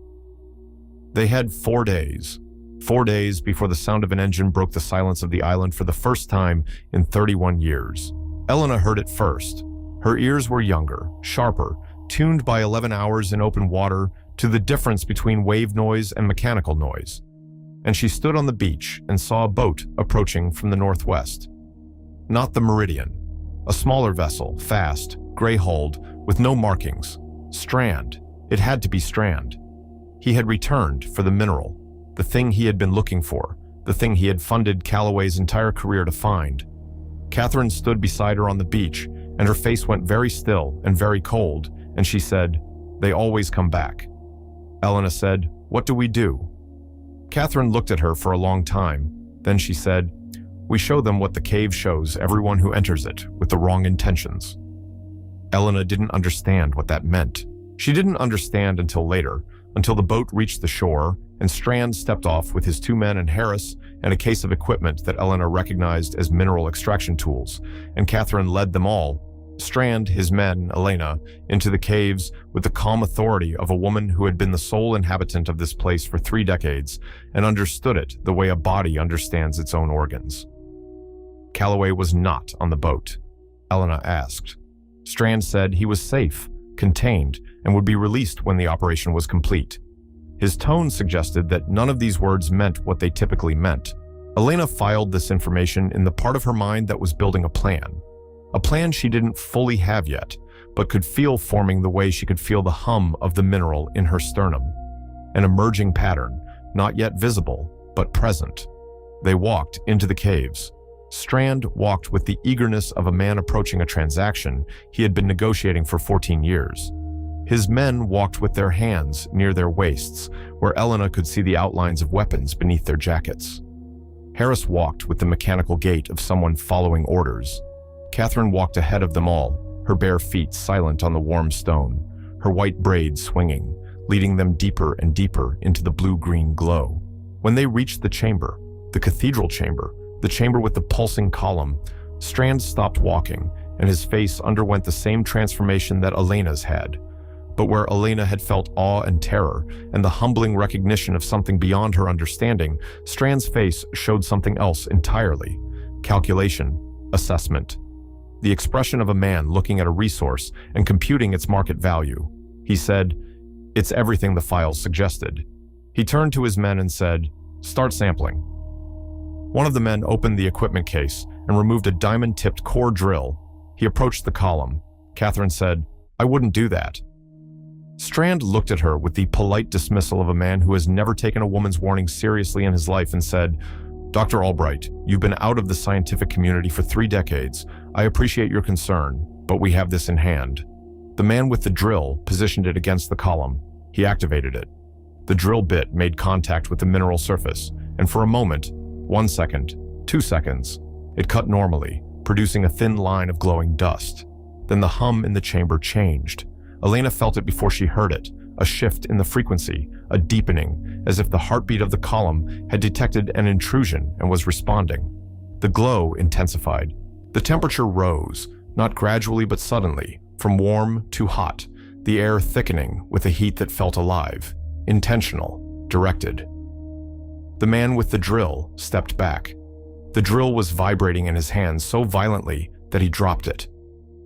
They had 4 days. 4 days before the sound of an engine broke the silence of the island for the first time in 31 years. Elena heard it first. Her ears were younger, sharper, tuned by 11 hours in open water to the difference between wave noise and mechanical noise. And she stood on the beach and saw a boat approaching from the northwest. Not the Meridian. A smaller vessel, fast, gray-hulled, with no markings. Strand. It had to be Strand. He had returned for the mineral, the thing he had been looking for, the thing he had funded Calloway's entire career to find. Catherine stood beside her on the beach, and her face went very still and very cold, and she said, "They always come back." Elena said, "What do we do?" Catherine looked at her for a long time. Then she said, "We show them what the cave shows everyone who enters it with the wrong intentions." Elena didn't understand what that meant. She didn't understand until later, until the boat reached the shore and Strand stepped off with his 2 men and Harris and a case of equipment that Elena recognized as mineral extraction tools, and Catherine led them all, Strand, his men, Elena, into the caves with the calm authority of a woman who had been the sole inhabitant of this place for 3 decades and understood it the way a body understands its own organs. Calloway was not on the boat, Elena asked. Strand said he was safe, contained, and would be released when the operation was complete. His tone suggested that none of these words meant what they typically meant. Elena filed this information in the part of her mind that was building a plan she didn't fully have yet, but could feel forming the way she could feel the hum of the mineral in her sternum. An emerging pattern, not yet visible, but present. They walked into the caves. Strand walked with the eagerness of a man approaching a transaction he had been negotiating for 14 years. His men walked with their hands near their waists, where Elena could see the outlines of weapons beneath their jackets. Harris walked with the mechanical gait of someone following orders. Catherine walked ahead of them all, her bare feet silent on the warm stone, her white braids swinging, leading them deeper and deeper into the blue-green glow. When they reached the chamber, the cathedral chamber, the chamber with the pulsing column, Strand stopped walking, and his face underwent the same transformation that Elena's had. But where Elena had felt awe and terror, and the humbling recognition of something beyond her understanding, Strand's face showed something else entirely. Calculation, assessment. The expression of a man looking at a resource and computing its market value. He said, "It's everything the files suggested." He turned to his men and said, "Start sampling." One of the men opened the equipment case and removed a diamond-tipped core drill. He approached the column. Catherine said, "I wouldn't do that." Strand looked at her with the polite dismissal of a man who has never taken a woman's warning seriously in his life and said, "Dr. Albright, you've been out of the scientific community for 3 decades. I appreciate your concern, but we have this in hand." The man with the drill positioned it against the column. He activated it. The drill bit made contact with the mineral surface, and for a moment, 1 second, 2 seconds, it cut normally, producing a thin line of glowing dust. Then the hum in the chamber changed. Elena felt it before she heard it, a shift in the frequency, a deepening, as if the heartbeat of the column had detected an intrusion and was responding. The glow intensified. The temperature rose, not gradually but suddenly, from warm to hot, the air thickening with a heat that felt alive, intentional, directed. The man with the drill stepped back. The drill was vibrating in his hands so violently that he dropped it.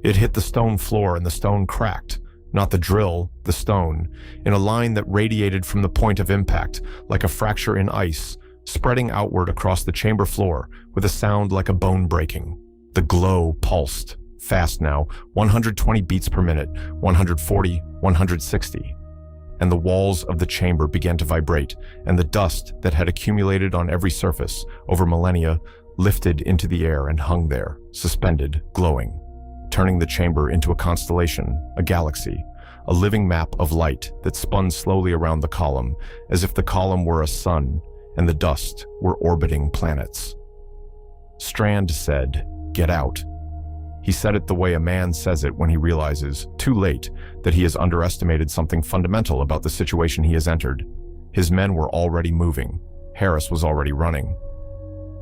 It hit the stone floor and the stone cracked, not the drill, the stone, in a line that radiated from the point of impact, like a fracture in ice, spreading outward across the chamber floor with a sound like a bone breaking. The glow pulsed, fast now, 120 beats per minute, 140, 160. And the walls of the chamber began to vibrate, and the dust that had accumulated on every surface over millennia lifted into the air and hung there, suspended, glowing, turning the chamber into a constellation, a galaxy, a living map of light that spun slowly around the column, as if the column were a sun and the dust were orbiting planets. Strand said, "Get out." He said it the way a man says it when he realizes, too late, that he has underestimated something fundamental about the situation he has entered. His men were already moving. Harris was already running.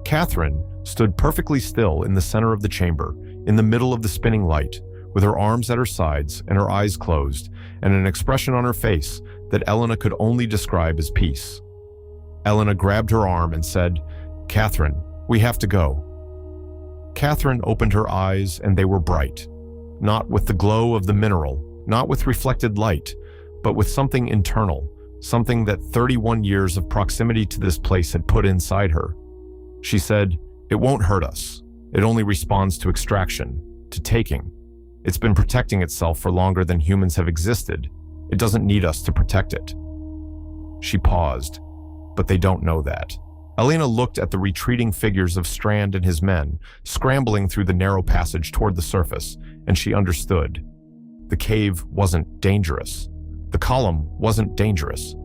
Catherine stood perfectly still in the center of the chamber, in the middle of the spinning light, with her arms at her sides and her eyes closed, and an expression on her face that Elena could only describe as peace. Elena grabbed her arm and said, "Catherine, we have to go." Catherine opened her eyes and they were bright, not with the glow of the mineral, not with reflected light, but with something internal, something that 31 years of proximity to this place had put inside her. She said, "It won't hurt us. It only responds to extraction, to taking. It's been protecting itself for longer than humans have existed. It doesn't need us to protect it." She paused, but they don't know that. Elena looked at the retreating figures of Strand and his men, scrambling through the narrow passage toward the surface, and she understood. The cave wasn't dangerous. The column wasn't dangerous.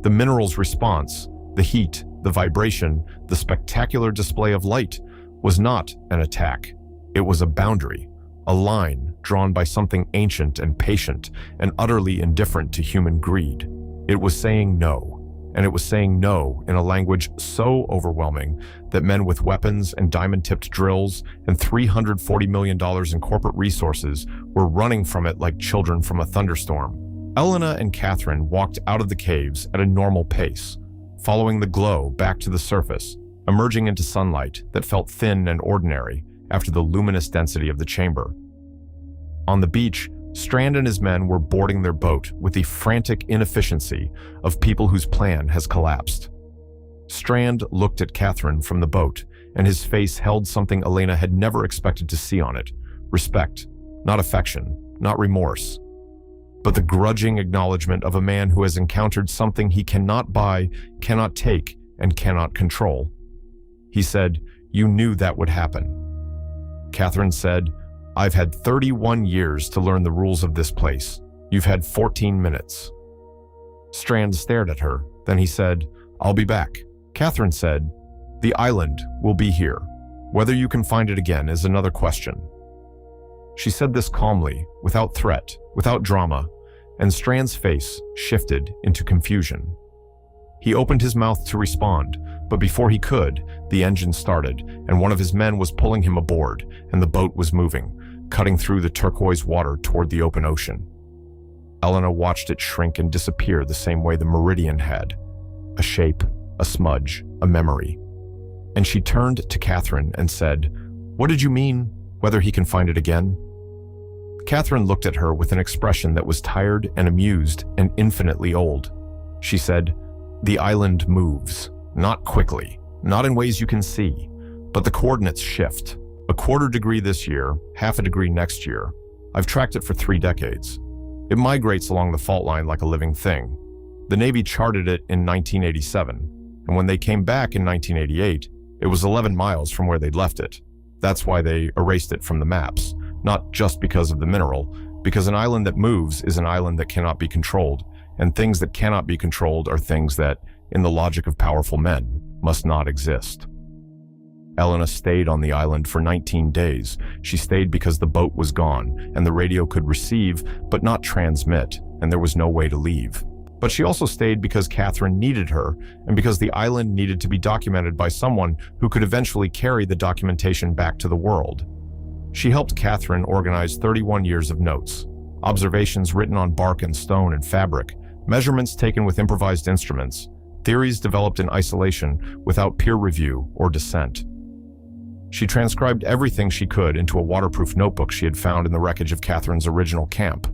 The mineral's response, the heat, the vibration, the spectacular display of light, was not an attack. It was a boundary, a line drawn by something ancient and patient and utterly indifferent to human greed. It was saying no. And it was saying no in a language so overwhelming that men with weapons and diamond-tipped drills and $340 million in corporate resources were running from it like children from a thunderstorm. Elena and Catherine walked out of the caves at a normal pace, following the glow back to the surface, emerging into sunlight that felt thin and ordinary after the luminous density of the chamber. On the beach, Strand and his men were boarding their boat with the frantic inefficiency of people whose plan has collapsed. Strand looked at Catherine from the boat, and his face held something Elena had never expected to see on it: respect, not affection, not remorse, but the grudging acknowledgement of a man who has encountered something he cannot buy, cannot take, and cannot control. He said, "You knew that would happen." Catherine said, "I've had 31 years to learn the rules of this place. You've had 14 minutes. Strand stared at her. Then he said, "I'll be back." Catherine said, "The island will be here. Whether you can find it again is another question." She said this calmly, without threat, without drama, and Strand's face shifted into confusion. He opened his mouth to respond, but before he could, the engine started, and one of his men was pulling him aboard, and the boat was moving, cutting through the turquoise water toward the open ocean. Elena watched it shrink and disappear the same way the Meridian had. A shape, a smudge, a memory. And she turned to Catherine and said, "What did you mean, whether he can find it again?" Catherine looked at her with an expression that was tired and amused and infinitely old. She said, "The island moves, not quickly, not in ways you can see, but the coordinates shift. A quarter degree this year, half a degree next year. I've tracked it for 3 decades. It migrates along the fault line like a living thing. The Navy charted it in 1987, and when they came back in 1988, it was 11 miles from where they'd left it. That's why they erased it from the maps, not just because of the mineral, because an island that moves is an island that cannot be controlled, and things that cannot be controlled are things that, in the logic of powerful men, must not exist." Elena stayed on the island for 19 days. She stayed because the boat was gone, and the radio could receive but not transmit, and there was no way to leave. But she also stayed because Catherine needed her, and because the island needed to be documented by someone who could eventually carry the documentation back to the world. She helped Catherine organize 31 years of notes, observations written on bark and stone and fabric, measurements taken with improvised instruments, theories developed in isolation without peer review or dissent. She transcribed everything she could into a waterproof notebook she had found in the wreckage of Catherine's original camp.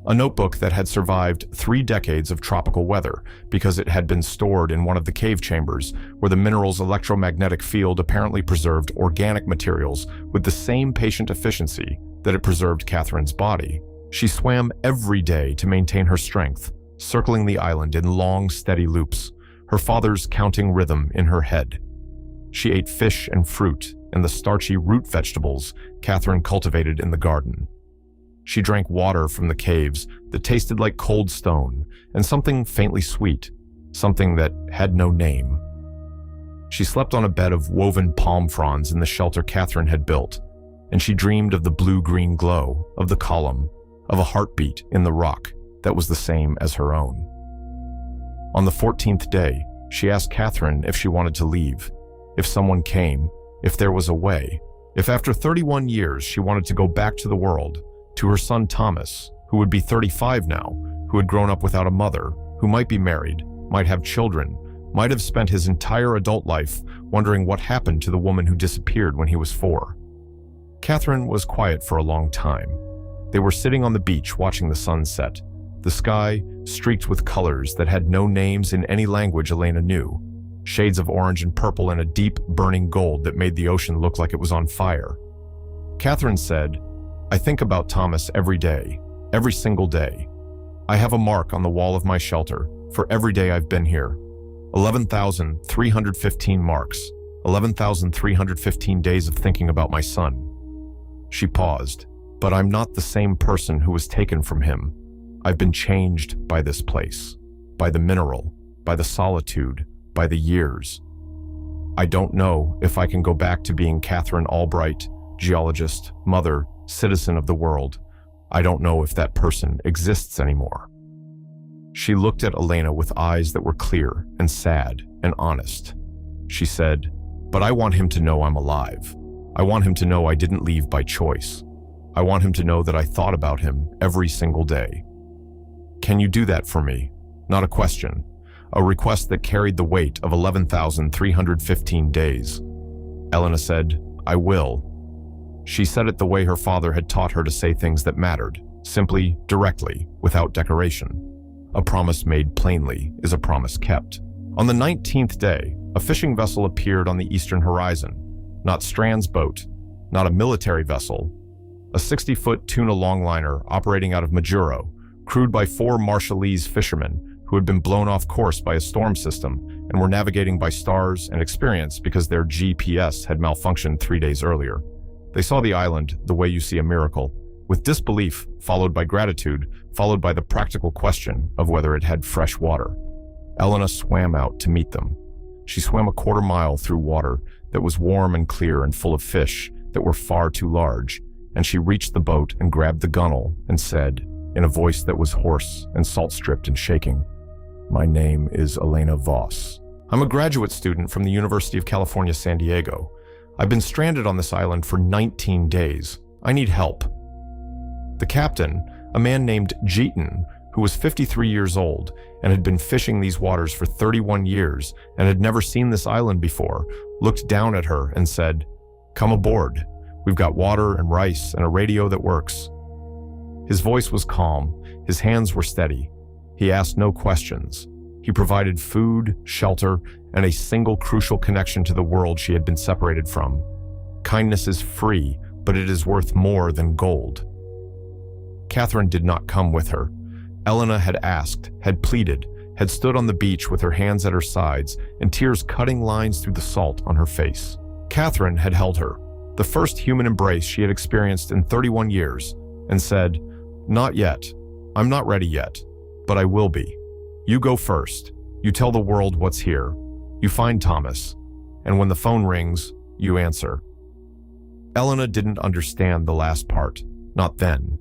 A notebook that had survived 3 decades of tropical weather because it had been stored in one of the cave chambers where the mineral's electromagnetic field apparently preserved organic materials with the same patient efficiency that it preserved Catherine's body. She swam every day to maintain her strength, circling the island in long, steady loops, her father's counting rhythm in her head. She ate fish and fruit and the starchy root vegetables Catherine cultivated in the garden. She drank water from the caves that tasted like cold stone and something faintly sweet, something that had no name. She slept on a bed of woven palm fronds in the shelter Catherine had built, and she dreamed of the blue-green glow of the column, of a heartbeat in the rock that was the same as her own. On the 14th day, she asked Catherine if she wanted to leave, if someone came, if there was a way, if after 31 years she wanted to go back to the world, to her son Thomas, who would be 35 now, who had grown up without a mother, who might be married, might have children, might have spent his entire adult life wondering what happened to the woman who disappeared when he was 4. Catherine was quiet for a long time. They were sitting on the beach watching the sun set, the sky streaked with colors that had no names in any language Elena knew, shades of orange and purple and a deep, burning gold that made the ocean look like it was on fire. Catherine said, "I think about Thomas every day, every single day. I have a mark on the wall of my shelter for every day I've been here. 11,315 marks, 11,315 days of thinking about my son." She paused. "But I'm not the same person who was taken from him. I've been changed by this place, by the mineral, by the solitude, by the years. I don't know if I can go back to being Catherine Albright, geologist, mother, citizen of the world. I don't know if that person exists anymore." She looked at Elena with eyes that were clear and sad and honest. She said, "But I want him to know I'm alive. I want him to know I didn't leave by choice. I want him to know that I thought about him every single day. Can you do that for me?" Not a question, a request that carried the weight of 11,315 days. Elena said, "I will." She said it the way her father had taught her to say things that mattered, simply, directly, without decoration. A promise made plainly is a promise kept. On the 19th day, a fishing vessel appeared on the eastern horizon. Not Strand's boat, not a military vessel. A 60-foot tuna longliner operating out of Majuro, crewed by 4 Marshallese fishermen who had been blown off course by a storm system and were navigating by stars and experience because their GPS had malfunctioned 3 days earlier. They saw the island the way you see a miracle, with disbelief followed by gratitude, followed by the practical question of whether it had fresh water. Elena swam out to meet them. She swam a quarter mile through water that was warm and clear and full of fish that were far too large, and she reached the boat and grabbed the gunwale and said, in a voice that was hoarse and salt-stripped and shaking, "My name is Elena Voss. I'm a graduate student from the University of California, San Diego. I've been stranded on this island for 19 days. I need help." The captain, a man named Jeeton, who was 53 years old and had been fishing these waters for 31 years and had never seen this island before, looked down at her and said, "Come aboard. We've got water and rice and a radio that works." His voice was calm. His hands were steady. He asked no questions. He provided food, shelter, and a single crucial connection to the world she had been separated from. Kindness is free, but it is worth more than gold. Catherine did not come with her. Elena had asked, had pleaded, had stood on the beach with her hands at her sides and tears cutting lines through the salt on her face. Catherine had held her, the first human embrace she had experienced in 31 years, and said, "Not yet. I'm not ready yet, but I will be. You go first. You tell the world what's here. You find Thomas, and when the phone rings, you answer." Elena didn't understand the last part, not then.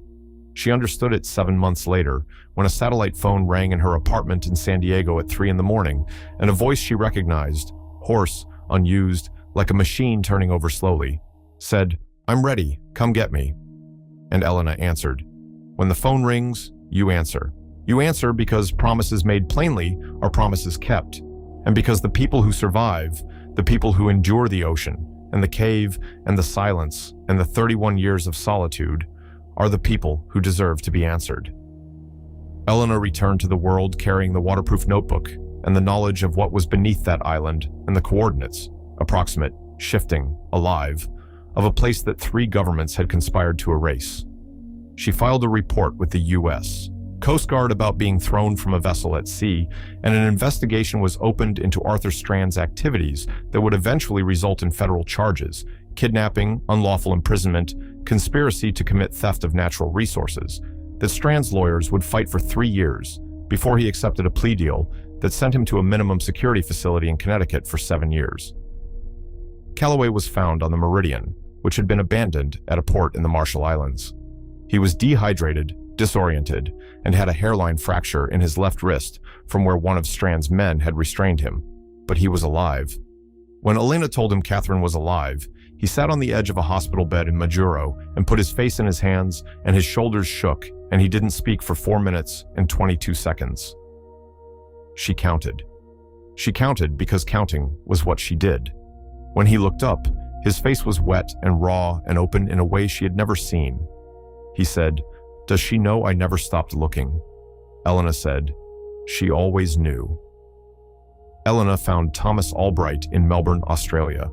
She understood it 7 months later, when a satellite phone rang in her apartment in San Diego at 3 in the morning, and a voice she recognized, hoarse, unused, like a machine turning over slowly, said, "I'm ready, come get me." And Elena answered. When the phone rings, you answer. You answer because promises made plainly are promises kept, and because the people who survive, the people who endure the ocean, and the cave, and the silence, and the 31 years of solitude, are the people who deserve to be answered. Elena returned to the world carrying the waterproof notebook and the knowledge of what was beneath that island and the coordinates, approximate, shifting, alive, of a place that 3 governments had conspired to erase. She filed a report with the U.S. Coast Guard about being thrown from a vessel at sea, and an investigation was opened into Arthur Strand's activities that would eventually result in federal charges, kidnapping, unlawful imprisonment, conspiracy to commit theft of natural resources, that Strand's lawyers would fight for 3 years before he accepted a plea deal that sent him to a minimum security facility in Connecticut for 7 years. Calloway was found on the Meridian, which had been abandoned at a port in the Marshall Islands. He was dehydrated, disoriented, and had a hairline fracture in his left wrist from where one of Strand's men had restrained him, but he was alive. When Elena told him Catherine was alive, he sat on the edge of a hospital bed in Majuro and put his face in his hands, and his shoulders shook, and he didn't speak for 4 minutes and 22 seconds. She counted. She counted because counting was what she did. When he looked up, his face was wet and raw and open in a way she had never seen. He said, "Does she know I never stopped looking?" Elena said, "She always knew." Elena found Thomas Albright in Melbourne, Australia.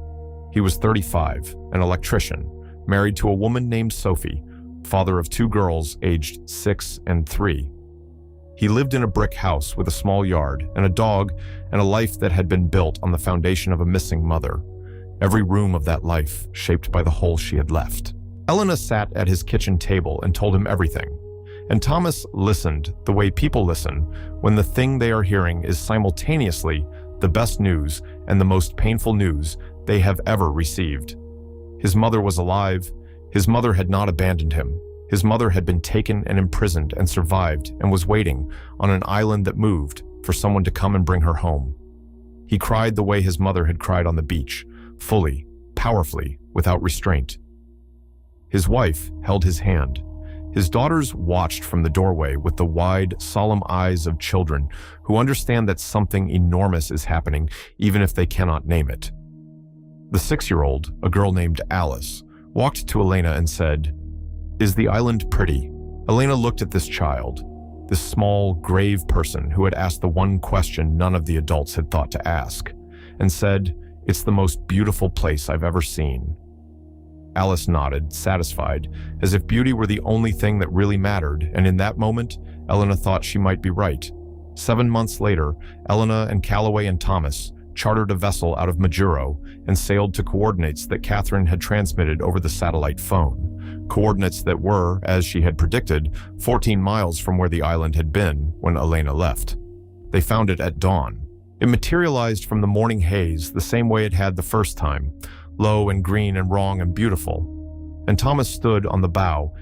He was 35, an electrician, married to a woman named Sophie, father of 2 girls aged 6 and 3. He lived in a brick house with a small yard and a dog and a life that had been built on the foundation of a missing mother. Every room of that life shaped by the hole she had left. Elena sat at his kitchen table and told him everything. And Thomas listened the way people listen when the thing they are hearing is simultaneously the best news and the most painful news they have ever received. His mother was alive. His mother had not abandoned him. His mother had been taken and imprisoned and survived and was waiting on an island that moved for someone to come and bring her home. He cried the way his mother had cried on the beach, fully, powerfully, without restraint. His wife held his hand. His daughters watched from the doorway with the wide, solemn eyes of children who understand that something enormous is happening, even if they cannot name it. The 6-year-old, a girl named Alice, walked to Elena and said, "Is the island pretty?" Elena looked at this child, this small, grave person who had asked the one question none of the adults had thought to ask, and said, "It's the most beautiful place I've ever seen." Alice nodded, satisfied, as if beauty were the only thing that really mattered, and in that moment, Elena thought she might be right. 7 months later, Elena and Calloway and Thomas chartered a vessel out of Majuro and sailed to coordinates that Catherine had transmitted over the satellite phone, coordinates that were, as she had predicted, 14 miles from where the island had been when Elena left. They found it at dawn. It materialized from the morning haze the same way it had the first time, low and green and wrong and beautiful. And Thomas stood on the bow